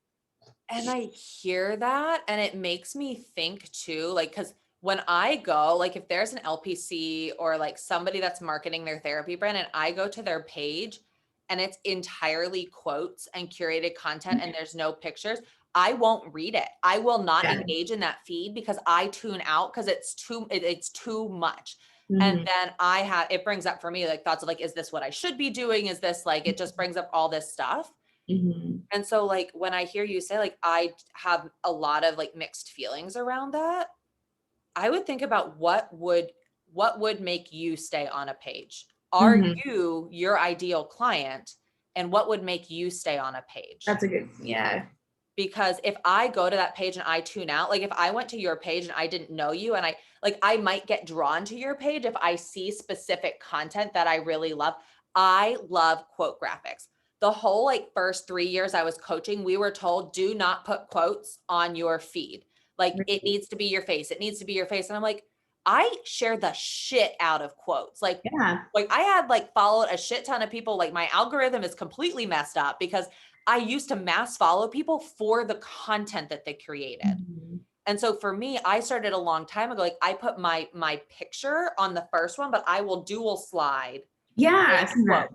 And I hear that and it makes me think too, like, because when I go, like if there's an LPC or like somebody that's marketing their therapy brand and I go to their page and it's entirely quotes and curated content and there's no pictures, I won't read it. I will not engage in that feed because I tune out because it's too much. And then it brings up for me like thoughts of like, is this what I should be doing? Is this like, it just brings up all this stuff. And so like, when I hear you say like, I have a lot of like mixed feelings around that, I would think about what would make you stay on a page? Are you your ideal client? And what would make you stay on a page? That's a good, yeah. Because if I go to that page and I tune out, like if I went to your page and I didn't know you and I might get drawn to your page if I see specific content that I really love. I love quote graphics. The whole like first 3 years I was coaching, we were told, do not put quotes on your feed. Like it needs to be your face. It needs to be your face. And I'm like, I share the shit out of quotes. Like I had like followed a shit ton of people. Like my algorithm is completely messed up because I used to mass follow people for the content that they created. And so for me, I started a long time ago. Like I put my picture on the first one, but I will dual slide. Yeah. Quote.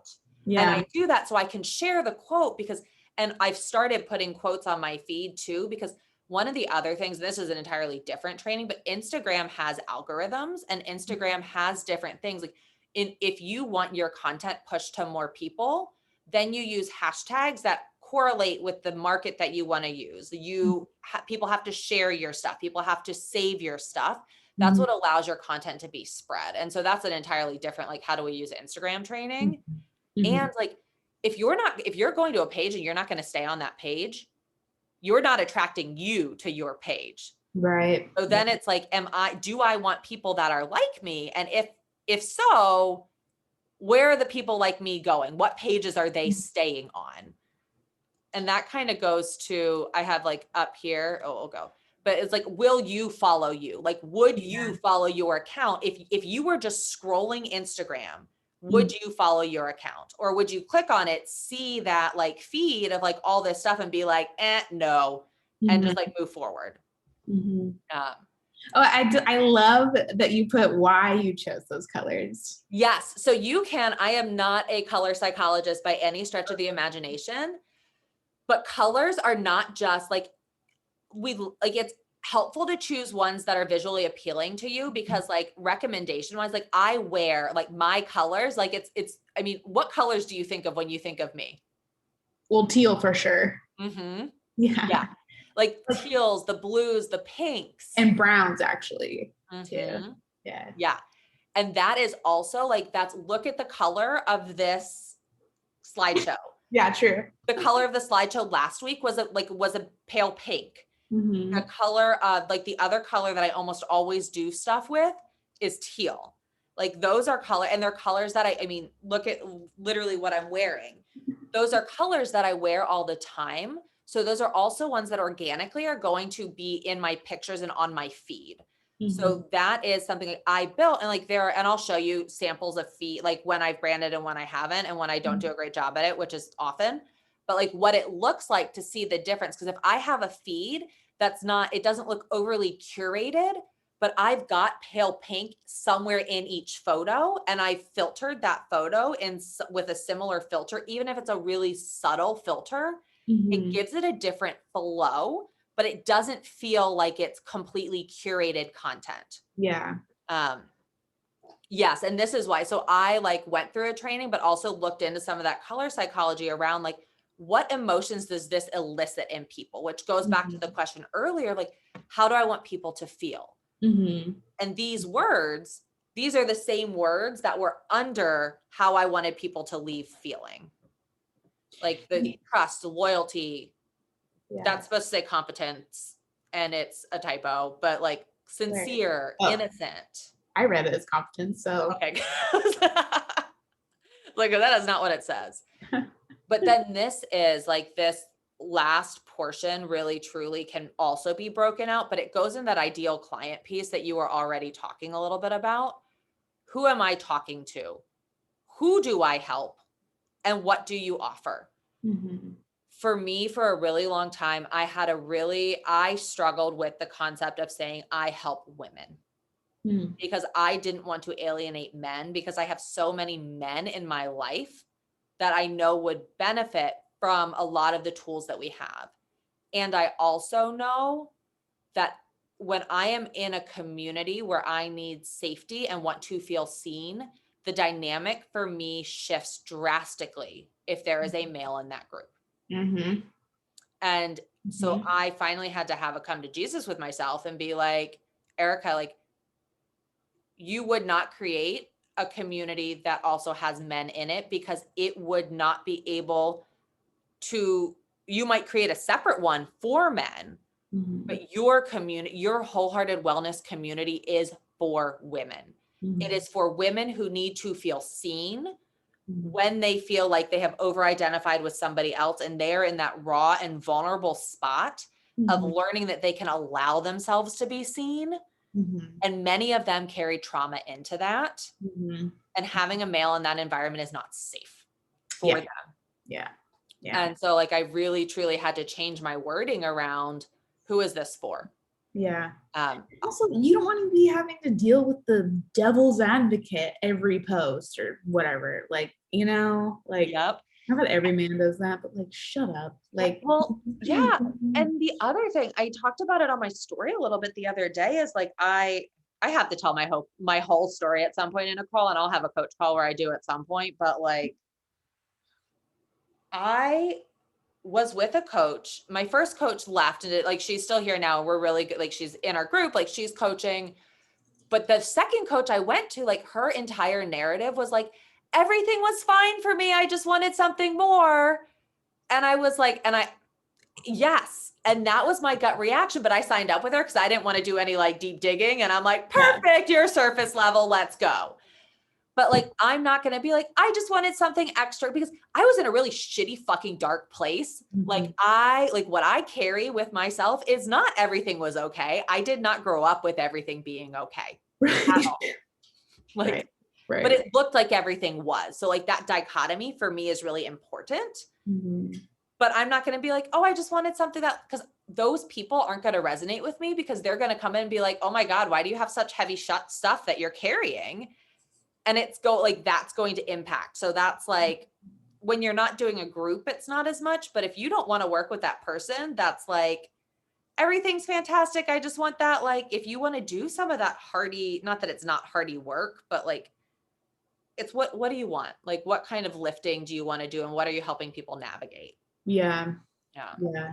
And Yeah. I do that so I can share the quote because, and I've started putting quotes on my feed too, because one of the other things, this is an entirely different training, but Instagram has algorithms and Instagram has different things. Like if you want your content pushed to more people, then you use hashtags that correlate with the market that you want to use. People have to share your stuff. People have to save your stuff. That's what allows your content to be spread. And so that's an entirely different, like, how do we use Instagram training? And like, if you're going to a page and you're not going to stay on that page, you're not attracting you to your page. Right. So then it's like, do I want people that are like me? And if so, where are the people like me going? What pages are they staying on? And that kind of goes to, I have like up here, I'll go, but it's like, will you follow you? Like, would you follow your account? If you were just scrolling Instagram, would you follow your account? Or would you click on it, see that like feed of like all this stuff and be like, no, and just like move forward. Oh, I love that you put why you chose those colors. Yes. So I am not a color psychologist by any stretch of the imagination, but colors are not just like, it's helpful to choose ones that are visually appealing to you, because like recommendation wise, like I wear like my colors, like I mean, what colors do you think of when you think of me? Well, teal for sure. Yeah. Like teals, the blues, the pinks. And browns actually too. Yeah. Yeah. And that is also like, look at the color of this slideshow. Yeah, true. The color of the slideshow last week was a pale pink. The color of like the other color that I almost always do stuff with is teal. Like those are color, and they're colors that I mean, look at literally what I'm wearing. Those are colors that I wear all the time. So those are also ones that organically are going to be in my pictures and on my feed. So that is something I built, and like and I'll show you samples of feed, like when I've branded and when I haven't, and when I don't do a great job at it, which is often, but like what it looks like to see the difference. Because if I have a feed it doesn't look overly curated, but I've got pale pink somewhere in each photo, and I filtered that photo with a similar filter, even if it's a really subtle filter, it gives it a different flow, but it doesn't feel like it's completely curated content. Yeah. Yes. And this is why. So I like went through a training, but also looked into some of that color psychology around like, what emotions does this elicit in people? Which goes back to the question earlier, like, how do I want people to feel? And these words, these are the same words that were under how I wanted people to leave feeling. Like the trust, loyalty, that's supposed to say competence, and it's a typo, but like sincere, innocent. I read it as competence, so. Okay. Like, that is not what it says. But then this is like, this last portion really truly can also be broken out, but it goes in that ideal client piece that you were already talking a little bit about. Who am I talking to? Who do I help? And what do you offer? For me, for a really long time, I struggled with the concept of saying I help women, because I didn't want to alienate men, because I have so many men in my life that I know would benefit from a lot of the tools that we have. And I also know that when I am in a community where I need safety and want to feel seen, the dynamic for me shifts drastically if there is a male in that group. And so I finally had to have a come to Jesus with myself and be like, Erica, like, you would not create a community that also has men in it, because it would not be able to, you might create a separate one for men, but your community, your wholehearted wellness community is for women. It is for women who need to feel seen when they feel like they have over-identified with somebody else, and they're in that raw and vulnerable spot of learning that they can allow themselves to be seen. And many of them carry trauma into that. And having a male in that environment is not safe for them. Yeah. And so like, I really truly had to change my wording around, who is this for? Yeah. Um, Also, you don't want to be having to deal with the devil's advocate every post or whatever. Like, like, yep. not that every man does that, but like, shut up. Like, Well, yeah. And the other thing, I talked about it on my story a little bit the other day, is like, I have to tell my whole story at some point in a call, and I'll have a coach call where I do at some point, but like, I was with a coach. My first coach left, and like, she's still here now. We're really good. Like, she's in our group, like she's coaching. But the second coach I went to, like, her entire narrative was like, everything was fine for me. I just wanted something more. And I was like, yes. And that was my gut reaction. But I signed up with her because I didn't want to do any like deep digging. And I'm like, perfect, you're surface level, let's go. But like, I'm not going to be like, I just wanted something extra, because I was in a really shitty fucking dark place. Like, what I carry with myself is not everything was okay. I did not grow up with everything being okay at all. Like, right. But it looked like everything was. So like, that dichotomy for me is really important. But I'm not going to be like, oh, I just wanted something that, because those people aren't going to resonate with me, because they're going to come in and be like, oh my God, why do you have such heavy stuff that you're carrying? And that's going to impact. So that's like, when you're not doing a group, it's not as much. But if you don't want to work with that person, that's like, everything's fantastic. I just want that. Like, if you want to do some of that hardy, not that it's not hardy work, but like, it's what do you want? Like, what kind of lifting do you want to do? And what are you helping people navigate? Yeah. Yeah. Yeah.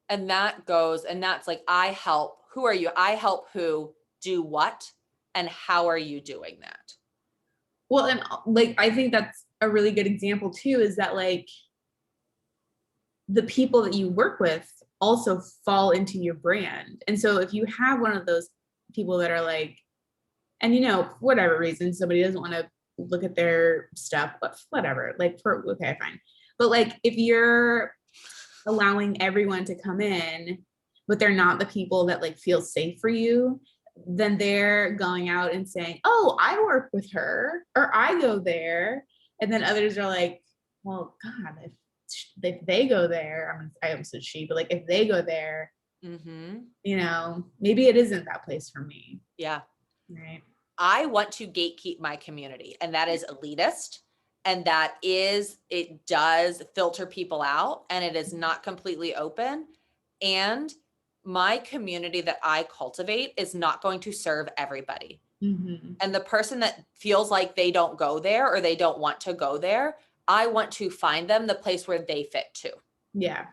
And that's like, who are you? I help who do what, and how are you doing that? Well, and like, I think that's a really good example too, is that like, the people that you work with also fall into your brand. And so if you have one of those people that are like, and for whatever reason, somebody doesn't want to look at their stuff, but whatever, like, okay, fine. But like, if you're allowing everyone to come in, but they're not the people that like feel safe for you, then they're going out and saying, oh, I work with her, or I go there. And then others are like, well, God, if they go there, I almost said she, but like, if they go there, maybe it isn't that place for me. Yeah. Right. I want to gatekeep my community, and that is elitist. And it does filter people out, and it is not completely open. And my community that I cultivate is not going to serve everybody. And the person that feels like they don't go there, or they don't want to go there, I want to find them the place where they fit too. Yeah.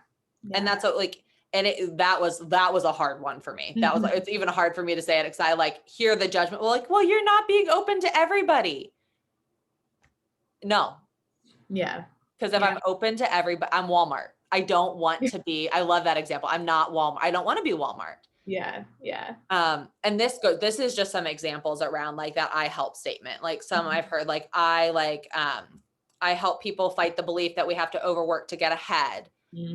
And that's what, like, and that was a hard one for me. That was, it's even hard for me to say it, because I like hear the judgment. Well, you're not being open to everybody. No. Yeah. Because if I'm open to everybody, I'm Walmart. I don't want to be, I love that example. I'm not Walmart. I don't want to be Walmart. Yeah. Yeah. And this is just some examples around like that I help statement. Like some I've heard, like, I help people fight the belief that we have to overwork to get ahead.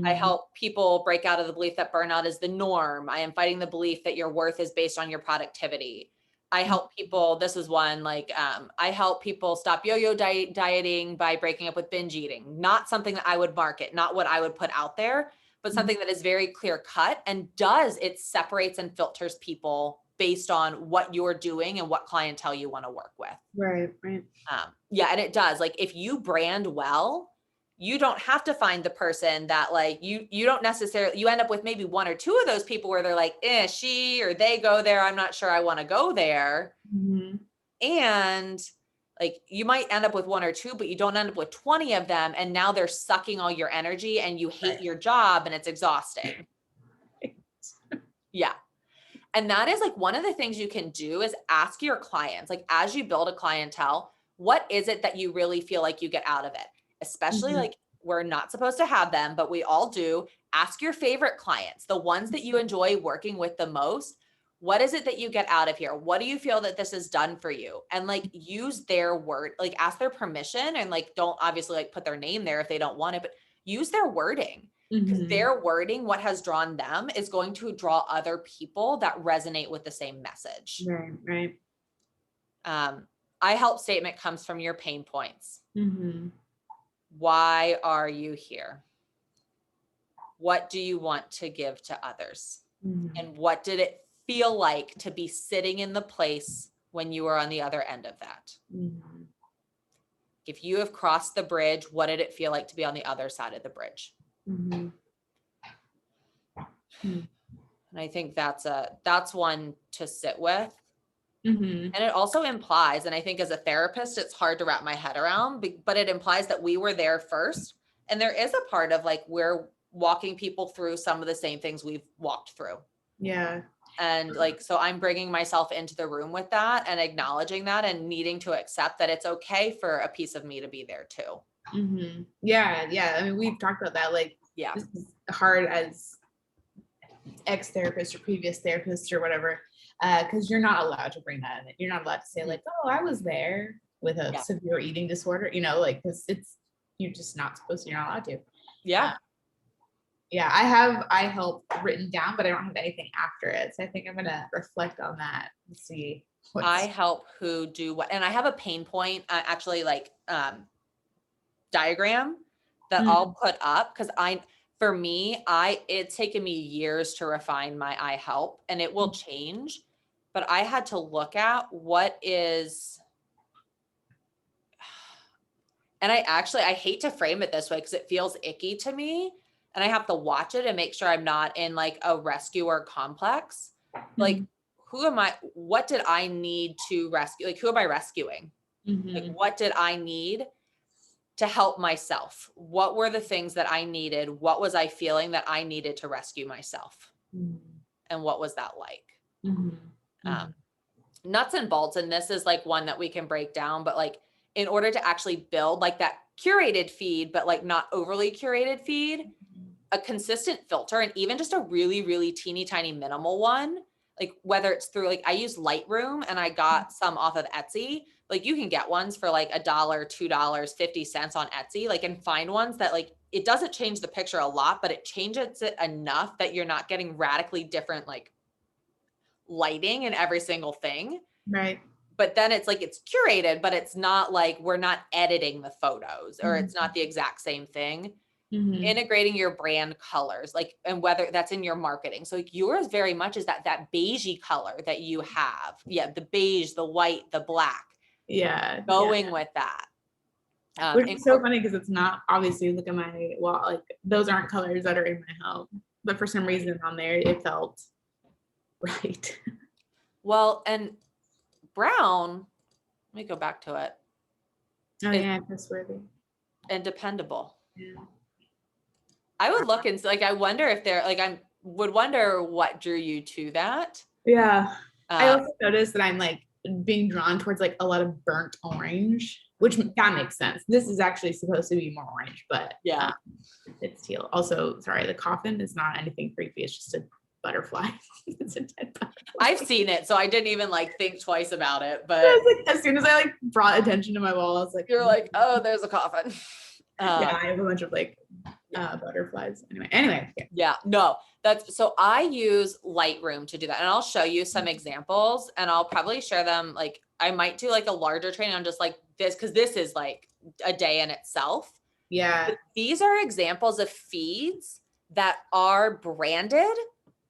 I help people break out of the belief that burnout is the norm. I am fighting the belief that your worth is based on your productivity. I help people, this is one, like, I help people stop yo-yo dieting by breaking up with binge eating. Not something that I would market, not what I would put out there, but something that is very clear cut and it separates and filters people based on what you're doing and what clientele you want to work with. Right. Yeah. And it does, like, if you brand well, you don't have to find the person that like, you don't necessarily, you end up with maybe one or two of those people where they're like, she or they go there, I'm not sure I want to go there. And like, you might end up with one or two, but you don't end up with 20 of them. And now they're sucking all your energy and you hate your job and it's exhausting. Yeah. And that is like one of the things you can do is ask your clients, like, as you build a clientele, what is it that you really feel like you get out of it? Especially like, we're not supposed to have them, but we all do. Ask your favorite clients, the ones that you enjoy working with the most. What is it that you get out of here? What do you feel that this has done for you? And like, use their word, like ask their permission, and like, don't obviously like put their name there if they don't want it, but use their wording. Because their wording, what has drawn them, is going to draw other people that resonate with the same message. Right. I help statement comes from your pain points. Why are you here? What do you want to give to others? And what did it feel like to be sitting in the place when you were on the other end of that? Mm-hmm. If you have crossed the bridge, what did it feel like to be on the other side of the bridge? Mm-hmm. And I think that's one to sit with. Mm-hmm. And it also implies, and I think as a therapist, it's hard to wrap my head around, but it implies that we were there first. And there is a part of like, we're walking people through some of the same things we've walked through. Yeah. And like, so I'm bringing myself into the room with that and acknowledging that and needing to accept that it's okay for a piece of me to be there too. Mm-hmm. Yeah. Yeah. I mean, we've talked about that. Like, Yeah. this is hard as ex-therapist or previous therapist or whatever, because you're not allowed to bring that in. You're not allowed to say like, oh, I was there with a severe eating disorder, you know, like, because you're just not supposed to, you're not allowed to. Yeah. Yeah, I have help written down, but I don't have anything after it. So I think I'm gonna reflect on that and see I help who do what, and I have a pain point, actually like diagram that I'll put up, because for me, it's taken me years to refine my I help, and it will change, but I had to look at what is, and I hate to frame it this way because it feels icky to me, and I have to watch it and make sure I'm not in like a rescuer complex. Like, what did I need to rescue? Like, who am I rescuing? Like, what did I need to help myself? What were the things that I needed? What was I feeling that I needed to rescue myself? And what was that like? Nuts and bolts. And this is like one that we can break down, but like, in order to actually build like that curated feed, but like not overly curated feed, a consistent filter, and even just a really, really teeny tiny minimal one, like whether it's through, like I use Lightroom and I got some off of Etsy. Like you can get ones for like $1, $2, 50 cents on Etsy, like, and find ones that like, it doesn't change the picture a lot, but it changes it enough that you're not getting radically different like lighting in every single thing. Right. But then it's like, it's curated, but it's not like we're not editing the photos, or it's not the exact same thing. Integrating your brand colors, like, and whether that's in your marketing. So like yours very much is that beigey color that you have. Yeah. The beige, the white, the black. Yeah. Going with that. Which is so funny because it's not, obviously look at my wall, like those aren't colors that are in my home, but for some reason on there, it felt right. Well, and brown, let me go back to it. Oh yeah, trustworthy. And dependable. Yeah. I would look and like, I wonder if they're like, I would wonder what drew you to that. Yeah. I also noticed that I'm like being drawn towards like a lot of burnt orange, which that makes sense. This is actually supposed to be more orange, but yeah, it's teal. Also, sorry, the coffin is not anything creepy. It's just a butterfly. It's a dead butterfly. I've seen it, so I didn't even like think twice about it. But like, as soon as I like brought attention to my wall, I was like, you're like, oh, there's a coffin. Yeah, I have a bunch of like butterflies. Anyway. Yeah, no, so I use Lightroom to do that. And I'll show you some examples, and I'll probably share them. Like I might do like a larger training on just like this, because this is like a day in itself. Yeah. But these are examples of feeds that are branded,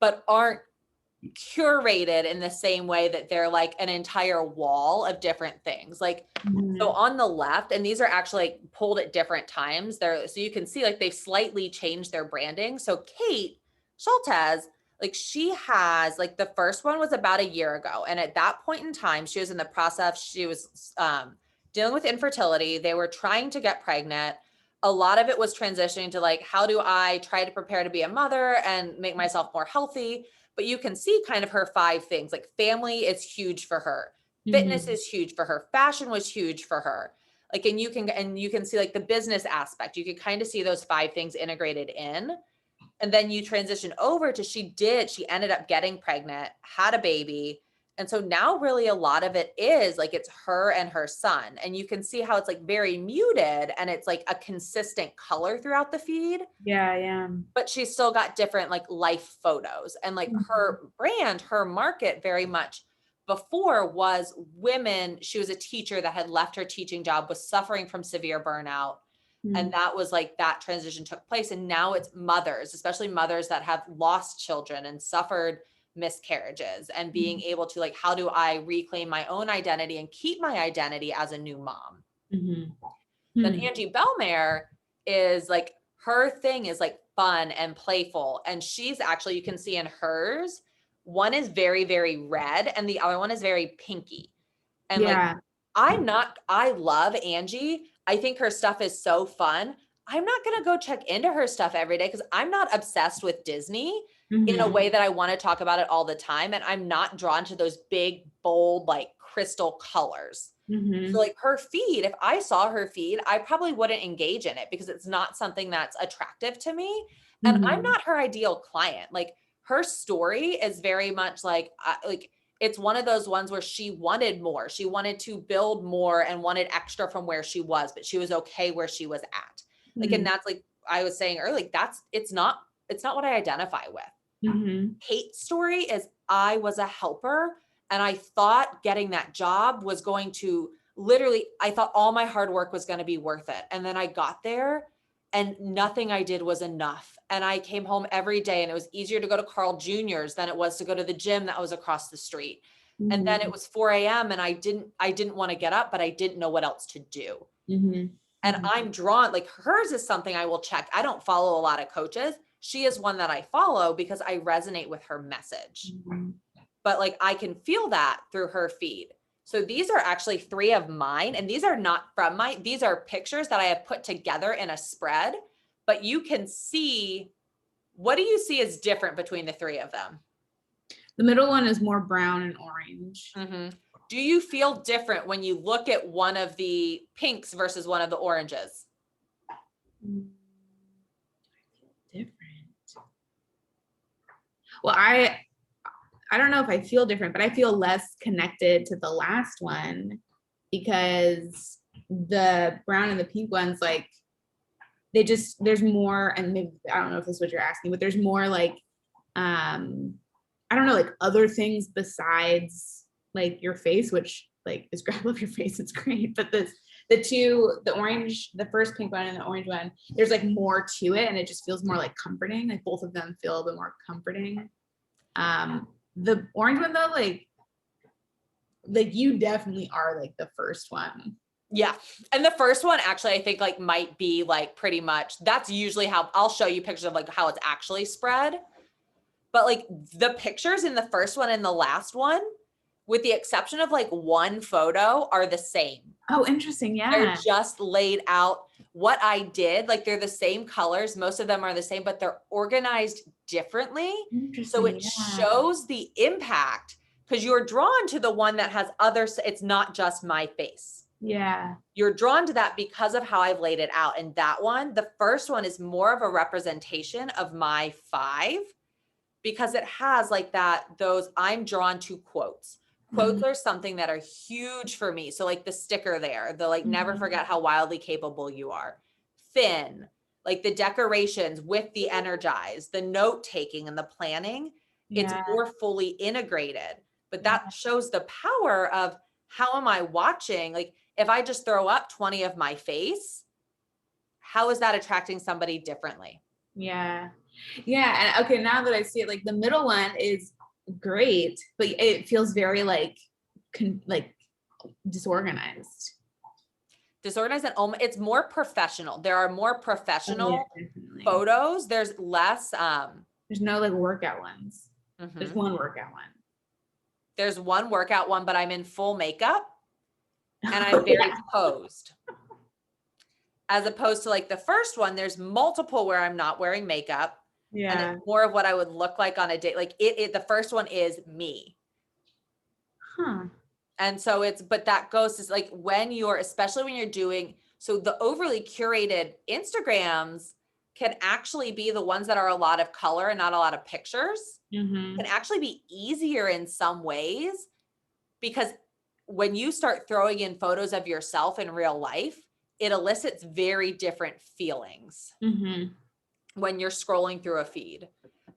but aren't curated in the same way that they're like an entire wall of different things. Like, so on the left, and these are actually like pulled at different times there. So you can see like they've slightly changed their branding. So Kate Schultez, like she has, like the first one was about a year ago. And at that point in time, she was in the process, she was dealing with infertility. They were trying to get pregnant. A lot of it was transitioning to like, how do I try to prepare to be a mother and make myself more healthy? But you can see kind of her 5 things. Like family is huge for her. Fitness is huge for her. Fashion was huge for her. Like, and you can see like the business aspect. You can kind of see those 5 things integrated in. And then you transition over to she ended up getting pregnant, had a baby. And so now really a lot of it is like, it's her and her son. And you can see how it's like very muted, and it's like a consistent color throughout the feed. Yeah, yeah. But she's still got different like life photos, and like her brand, her market very much before was women. She was a teacher that had left her teaching job, was suffering from severe burnout. And that was like, that transition took place. And now it's mothers, especially mothers that have lost children and suffered miscarriages and being able to like, how do I reclaim my own identity and keep my identity as a new mom? Then Angie Bellmare is like, her thing is like fun and playful. And she's actually, you can see in hers, one is very, very red and the other one is very pinky. And like, I love Angie. I think her stuff is so fun. I'm not going to go check into her stuff every day because I'm not obsessed with Disney in a way that I want to talk about it all the time. And I'm not drawn to those big, bold, like crystal colors. So like her feed, if I saw her feed, I probably wouldn't engage in it because it's not something that's attractive to me. And I'm not her ideal client. Like her story is very much like it's one of those ones where she wanted more. She wanted to build more and wanted extra from where she was, but she was okay where she was at. Like, and that's like I was saying earlier, like it's not what I identify with. Kate's story is I was a helper and I thought getting that job was going to literally, I thought all my hard work was going to be worth it. And then I got there and nothing I did was enough. And I came home every day and it was easier to go to Carl Jr.'s than it was to go to the gym that was across the street. And then it was 4 a.m. and I didn't want to get up, but I didn't know what else to do. And I'm drawn, like hers is something I will check. I don't follow a lot of coaches. She is one that I follow because I resonate with her message. But like I can feel that through her feed. So these are actually 3 of mine, and these are not from these are pictures that I have put together in a spread, but you can see, what do you see is different between the 3 of them? The middle one is more brown and orange. Do you feel different when you look at one of the pinks versus one of the oranges? Different. Well, I don't know if I feel different, but I feel less connected to the last one because the brown and the pink ones, like there's more, and maybe, I don't know if this is what you're asking, but there's more like, I don't know, like other things besides like your face, which like is great. I love your face. It's great. But the orange, the first pink one and the orange one, there's like more to it. And it just feels more like comforting. Like both of them feel a bit more comforting. The orange one though, like you definitely are like the first one. Yeah. And the first one actually, I think like might be like pretty much, that's usually how I'll show you pictures of like how it's actually spread. But like the pictures in the first one and the last one, with the exception of like one photo, are the same. Oh, interesting. Yeah. They're just laid out what I did. Like they're the same colors. Most of them are the same, but they're organized differently. So it shows the impact because you're drawn to the one that has others. It's not just my face. Yeah. You're drawn to that because of how I've laid it out. And that one, the first one is more of a representation of my 5 because it has like I'm drawn to quotes. Quotes are something that are huge for me. So like the sticker there, the like, never forget how wildly capable you are. Thin, like the decorations with the energize, the note taking and the planning, it's more fully integrated. But that shows the power of how am I watching? Like if I just throw up 20 of my face, how is that attracting somebody differently? Yeah. Yeah. And okay, now that I see it, like the middle one is great, but it feels very like disorganized and it's more professional. There are more professional photos. There's less there's no like workout ones. There's one workout one. There's one workout one, but I'm in full makeup and I'm very posed. As opposed to like the first one, there's multiple where I'm not wearing makeup. Yeah. And it's more of what I would look like on a date. Like the first one is me. And so but that goes to like especially when you're doing, so the overly curated Instagrams can actually be the ones that are a lot of color and not a lot of pictures. Can actually be easier in some ways because when you start throwing in photos of yourself in real life, it elicits very different feelings. When you're scrolling through a feed.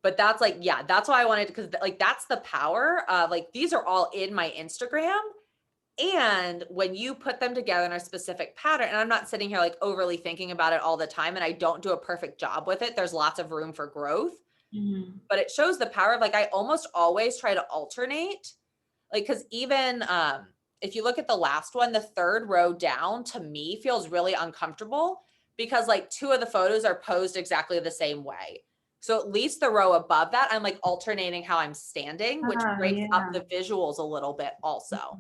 But that's like, yeah, that's why I wanted, because like, that's the power of like, these are all in my Instagram. And when you put them together in a specific pattern, and I'm not sitting here like overly thinking about it all the time, and I don't do a perfect job with it. There's lots of room for growth. but it shows the power of like, I almost always try to alternate, like, cause even, if you look at the last one, the third row down to me feels really uncomfortable because like 2 of the photos are posed exactly the same way. So at least the row above that, I'm like alternating how I'm standing, which Oh, breaks up yeah. the visuals a little bit also.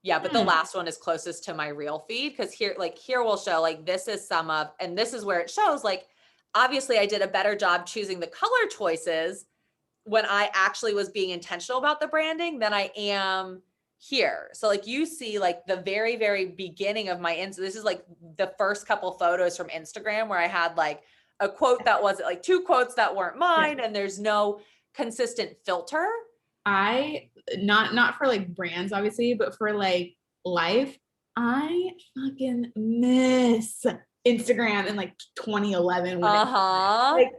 Yeah, but the Hmm. last one is closest to my real feed because here we'll show like this is some of, and this is where it shows like, obviously I did a better job choosing the color choices when I actually was being intentional about the branding than I am here. So like you see like the very, very beginning of my this is like the first couple photos from Instagram where I had like a quote that wasn't like 2 quotes that weren't mine, and there's no consistent filter. I not for like brands obviously, but for like life, I fucking miss Instagram in like 2011 when like,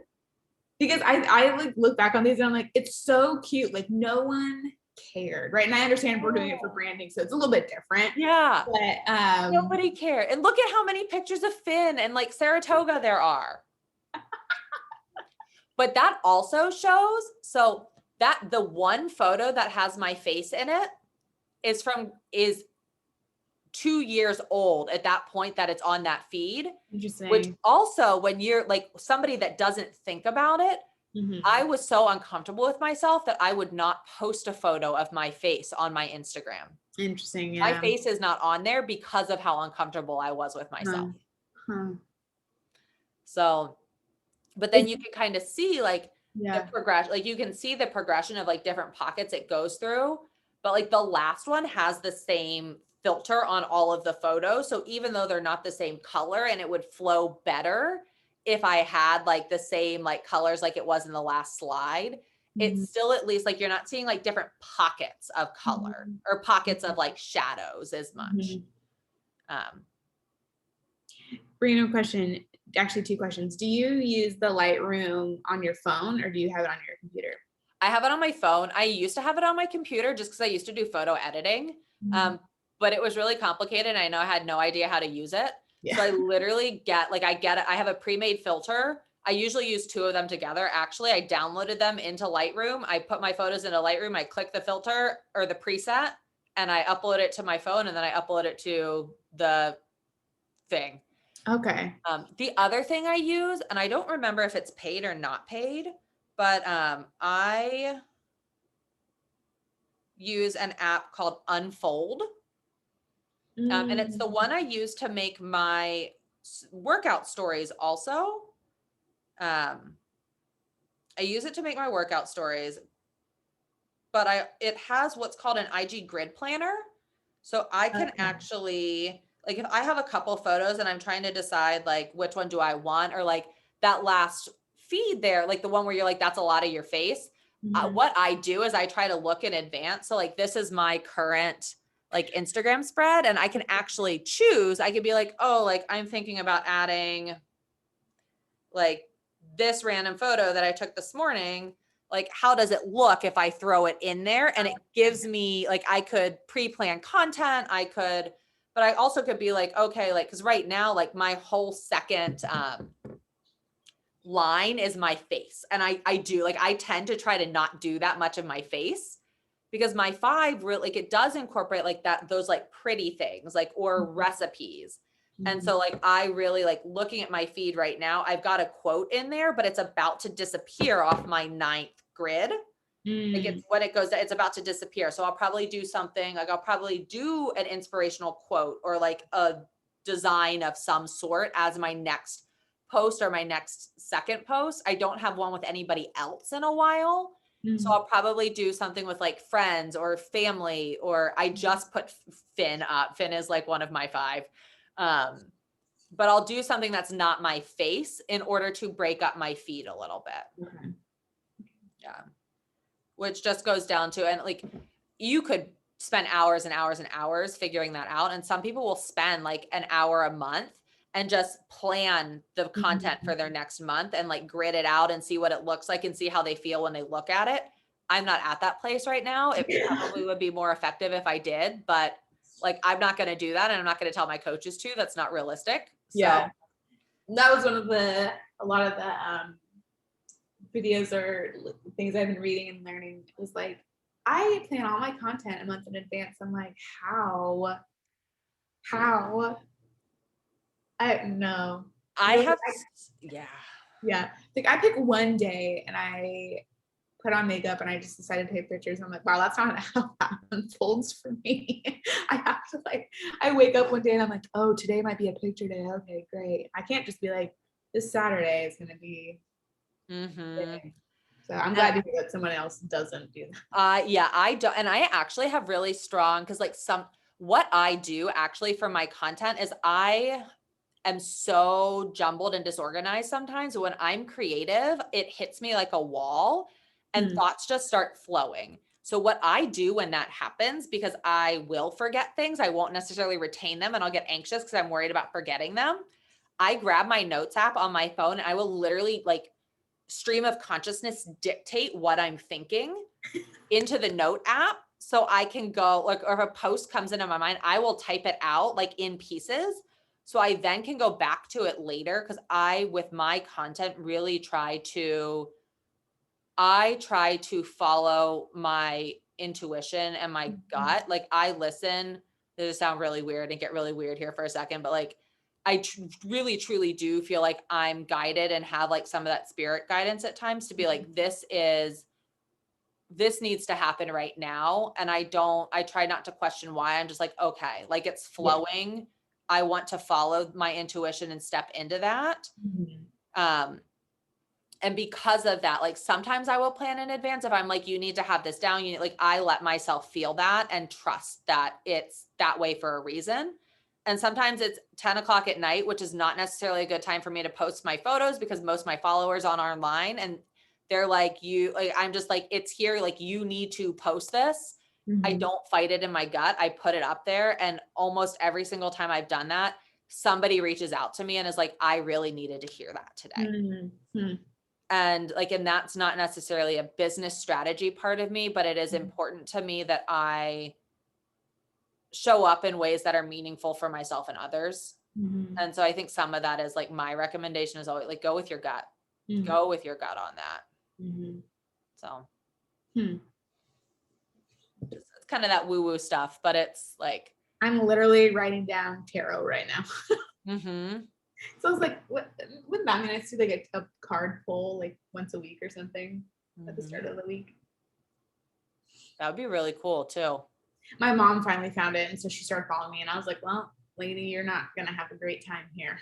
because I like look back on these and I'm like, it's so cute. Like no one cared, right? And I understand we're doing it for branding, so it's a little bit different. Yeah. But Nobody cared. And look at how many pictures of Finn and like Saratoga there are. But that also shows, so that the one photo that has my face in it is 2 years old at that point that it's on that feed. interesting. Which also, when you're like somebody that doesn't think about it, I was so uncomfortable with myself that I would not post a photo of my face on my Instagram. Interesting. My Yeah. face is not on there because of how uncomfortable I was with myself. So, but then you can kind of see like the progression, like you can see the progression of like different pockets it goes through. But like the last one has the same filter on all of the photos. So even though they're not the same color, and it would flow better if I had like the same like colors like it was in the last slide, it's still at least like you're not seeing like different pockets of color or pockets of like shadows as much. Random question, actually 2 questions. Do you use the Lightroom on your phone or do you have it on your computer? I have it on my phone. I used to have it on my computer just because I used to do photo editing. But it was really complicated. I know I had no idea how to use it. Yeah. So I literally I have a pre-made filter. I usually use 2 of them together. Actually, I downloaded them into Lightroom. I put my photos into Lightroom. I click the filter or the preset and I upload it to my phone, and then I upload it to the thing. Okay. The other thing I use, and I don't remember if it's paid or not paid, but I use an app called Unfold. And it's the one I use to make my workout stories also. I use it to make my workout stories, but it has what's called an IG grid planner. So I can actually, like if I have a couple photos and I'm trying to decide like which one do I want, or like that last feed there, like the one where you're like, that's a lot of your face. What I do is I try to look in advance. So like, this is my current like Instagram spread, and I can actually choose. I could be like, oh, like I'm thinking about adding like this random photo that I took this morning. Like, how does it look if I throw it in there? And it gives me like, I could pre-plan content. But I also could be like, okay, like, cause right now, like my whole second, line is my face. And I do like, I tend to try to not do that much of my face, because my 5 really, like it does incorporate like that, those like pretty things, like, or recipes. And so like, I really like looking at my feed right now, I've got a quote in there, but it's about to disappear off my 9th grid. Like it's when it goes, it's about to disappear. So I'll probably do something like, I'll probably do an inspirational quote or like a design of some sort as my next post or my next second post. I don't have one with anybody else in a while. So I'll probably do something with like friends or family, or I just put Finn up. Finn is like one of my 5. But I'll do something that's not my face in order to break up my feed a little bit. Yeah. Which just goes down to, and like, you could spend hours and hours and hours figuring that out. And some people will spend like an hour a month and just plan the content for their next month and like grid it out and see what it looks like and see how they feel when they look at it. I'm not at that place right now. It probably would be more effective if I did, but like, I'm not going to do that. And I'm not going to tell my coaches to. That's not realistic. Yeah. So that was one of a lot of the videos or things I've been reading and learning. It was like, I plan all my content a month in advance. I'm like, how? I don't know. I have, yeah. Yeah. Like I pick one day and I put on makeup and I just decided to take pictures. I'm like, wow, that's not how that unfolds for me. I have to I wake up one day and I'm like, oh, today might be a picture day. Okay, great. I can't just be like, this Saturday is going to be. So I'm glad to hear that someone else doesn't do that. Yeah, I don't. And I actually have really strong, because like what I do actually for my content is I am so jumbled and disorganized sometimes. When I'm creative, it hits me like a wall and thoughts just start flowing. So what I do when that happens, because I will forget things, I won't necessarily retain them and I'll get anxious because I'm worried about forgetting them. I grab my notes app on my phone and I will literally like stream of consciousness dictate what I'm thinking into the note app. So I can go like, or if a post comes into my mind, I will type it out like in pieces. So I then can go back to it later. Cause with my content, really try to follow my intuition and my gut. Like I listen, this sound really weird and get really weird here for a second, but like I really truly do feel like I'm guided and have like some of that spirit guidance at times to be like, this needs to happen right now. And I try not to question why. I'm just like, okay, like it's flowing. Yeah. I want to follow my intuition and step into that. And because of that, like sometimes I will plan in advance if I'm like, you need to have this down. Like I let myself feel that and trust that it's that way for a reason. And sometimes it's 10 o'clock at night, which is not necessarily a good time for me to post my photos because most of my followers are online and they're like, I'm just like, it's here. Like you need to post this. I don't fight it in my gut. I put it up there. And almost every single time I've done that, somebody reaches out to me and is like, I really needed to hear that today. And like, and that's not necessarily a business strategy part of me, but it is important to me that I show up in ways that are meaningful for myself and others. And so I think some of that is like, my recommendation is always like, go with your gut, go with your gut on that. So it's kind of that woo woo stuff, but it's like, I'm literally writing down tarot right now. So I was like, wouldn't that mean I see like a card pull like once a week or something at the start of the week? That would be really cool too. My mom finally found it, and so she started following me, and I was like, well, lady, you're not gonna have a great time here.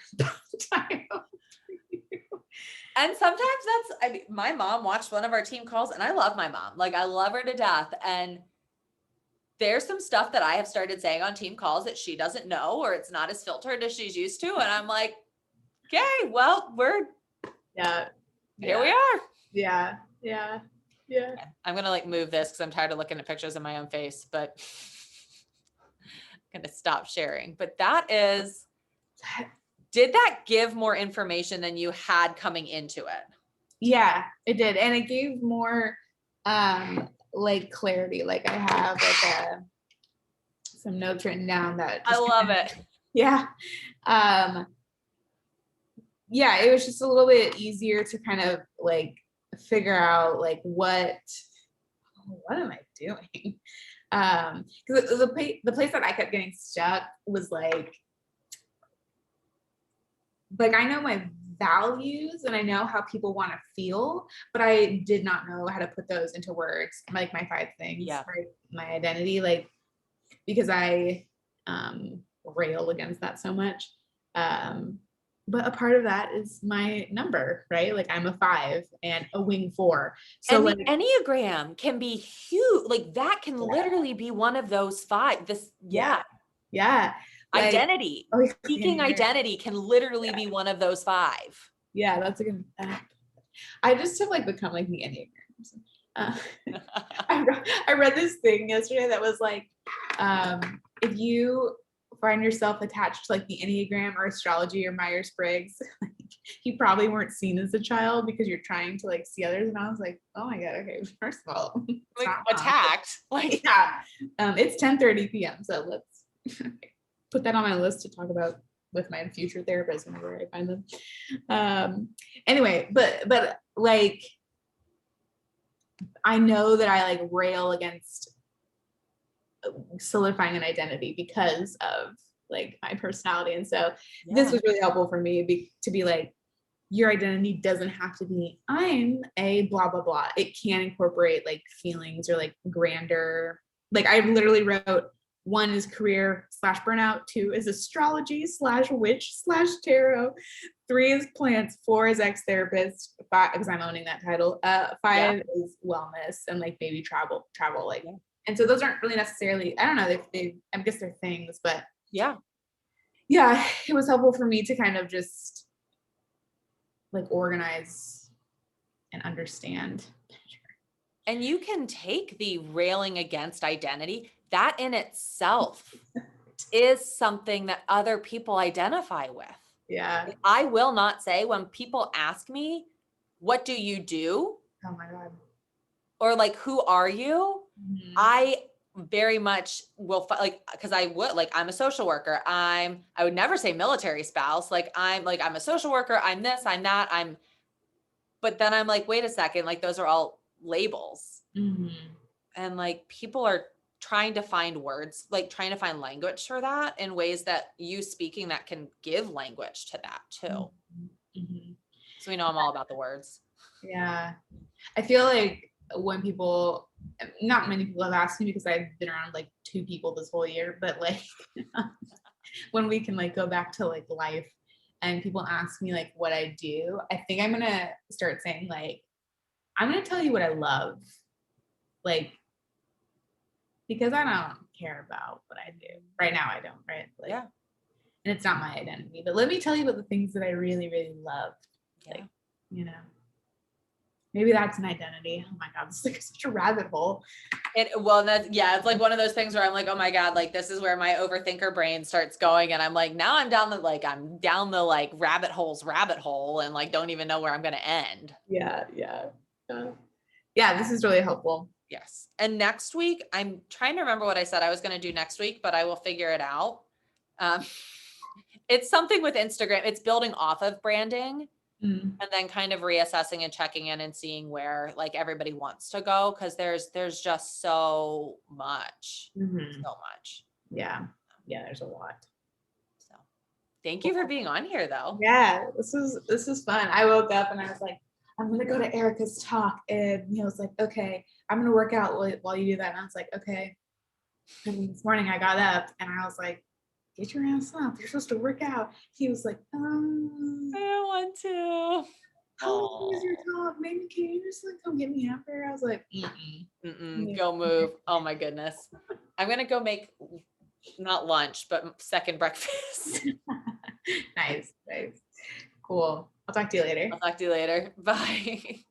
And sometimes my mom watched one of our team calls, and I love my mom. Like I love her to death. And there's some stuff that I have started saying on team calls that she doesn't know, or it's not as filtered as she's used to. And I'm like, okay, well, here we are. Yeah. I'm going to like move this because I'm tired of looking at pictures of my own face, but I'm going to stop sharing. But did that give more information than you had coming into it? Yeah, it did. And it gave more like clarity. Like I have like some notes written down that I love it. Yeah. Yeah, it was just a little bit easier to kind of like figure out like what am I doing? Because the place that I kept getting stuck was like I know my values and I know how people want to feel, but I did not know how to put those into words, like my 5 things, right? My identity, like because I rail against that so much. But a part of that is my number, right? Like I'm a 5 and a wing 4. So and like the Enneagram can be huge. Like that can literally be one of those 5. Yeah. Like, identity. Seeking identity can literally be one of those 5. Yeah, that's a good. I just have like become like the Enneagram. I read this thing yesterday that was like, if you find yourself attached to like the Enneagram or astrology or Myers-Briggs, like, you probably weren't seen as a child because you're trying to like see others. And I was like, oh my God, okay, first of all, like attacked. Like yeah. It's 10:30 p.m. So let's put that on my list to talk about with my future therapist whenever I find them. Anyway, but like I know that I like rail against solidifying an identity because of like my personality. And so this was really helpful for me to be like, your identity doesn't have to be, I'm a blah, blah, blah. It can incorporate like feelings or like grander. Like I literally wrote, 1 is career / burnout, 2 is astrology / witch / tarot, 3 is plants, 4 is ex-therapist, 5, because I'm owning that title, 5 is wellness and like maybe travel like. And so those aren't really necessarily, I don't know, I guess they're things, but yeah, it was helpful for me to kind of just like organize and understand. And you can take the railing against identity, that in itself is something that other people identify with. Yeah. I will not say, when people ask me, what do you do? Oh my God. Or like, who are you? Mm-hmm. I very much will like, because I would like, I'm a social worker. I would never say military spouse. Like I'm a social worker. I'm this, I'm that, but then I'm like, wait a second, like those are all labels. Mm-hmm. And like people are trying to find words, like trying to find language for that in ways that you speaking that can give language to that too. Mm-hmm. So we know I'm all about the words. Yeah. I feel like when people, not many people have asked me because I've been around like 2 people this whole year, but like when we can like go back to like life and people ask me like what I do, I think I'm gonna start saying like, I'm gonna tell you what I love. Like, because I don't care about what I do. Right now I don't, right? Like, Yeah. And it's not my identity. But let me tell you about the things that I really, really love. Like, maybe that's an identity. Oh my God, this is like such a rabbit hole. It's like one of those things where I'm like, oh my God, like this is where my overthinker brain starts going. And I'm like, now I'm down the like rabbit hole and like, don't even know where I'm going to end. Yeah. This is really helpful. Yes. And next week, I'm trying to remember what I said I was going to do next week, but I will figure it out. It's something with Instagram. It's building off of branding. And then kind of reassessing and checking in and seeing where like everybody wants to go. Cause there's just so much, so much. Yeah. There's a lot. So thank you for being on here though. Yeah, this is fun. I woke up and I was like, I'm going to go to Erica's talk. And he was like, okay, I'm going to work out while you do that. And I was like, okay. And this morning I got up and I was like, get your ass up. You're supposed to work out. He was like, I don't want to. How long is your talk? Maybe can you just like come get me after? I was like, Go move. Oh my goodness. I'm gonna go make not lunch, but second breakfast. Nice. Cool. I'll talk to you later. Bye.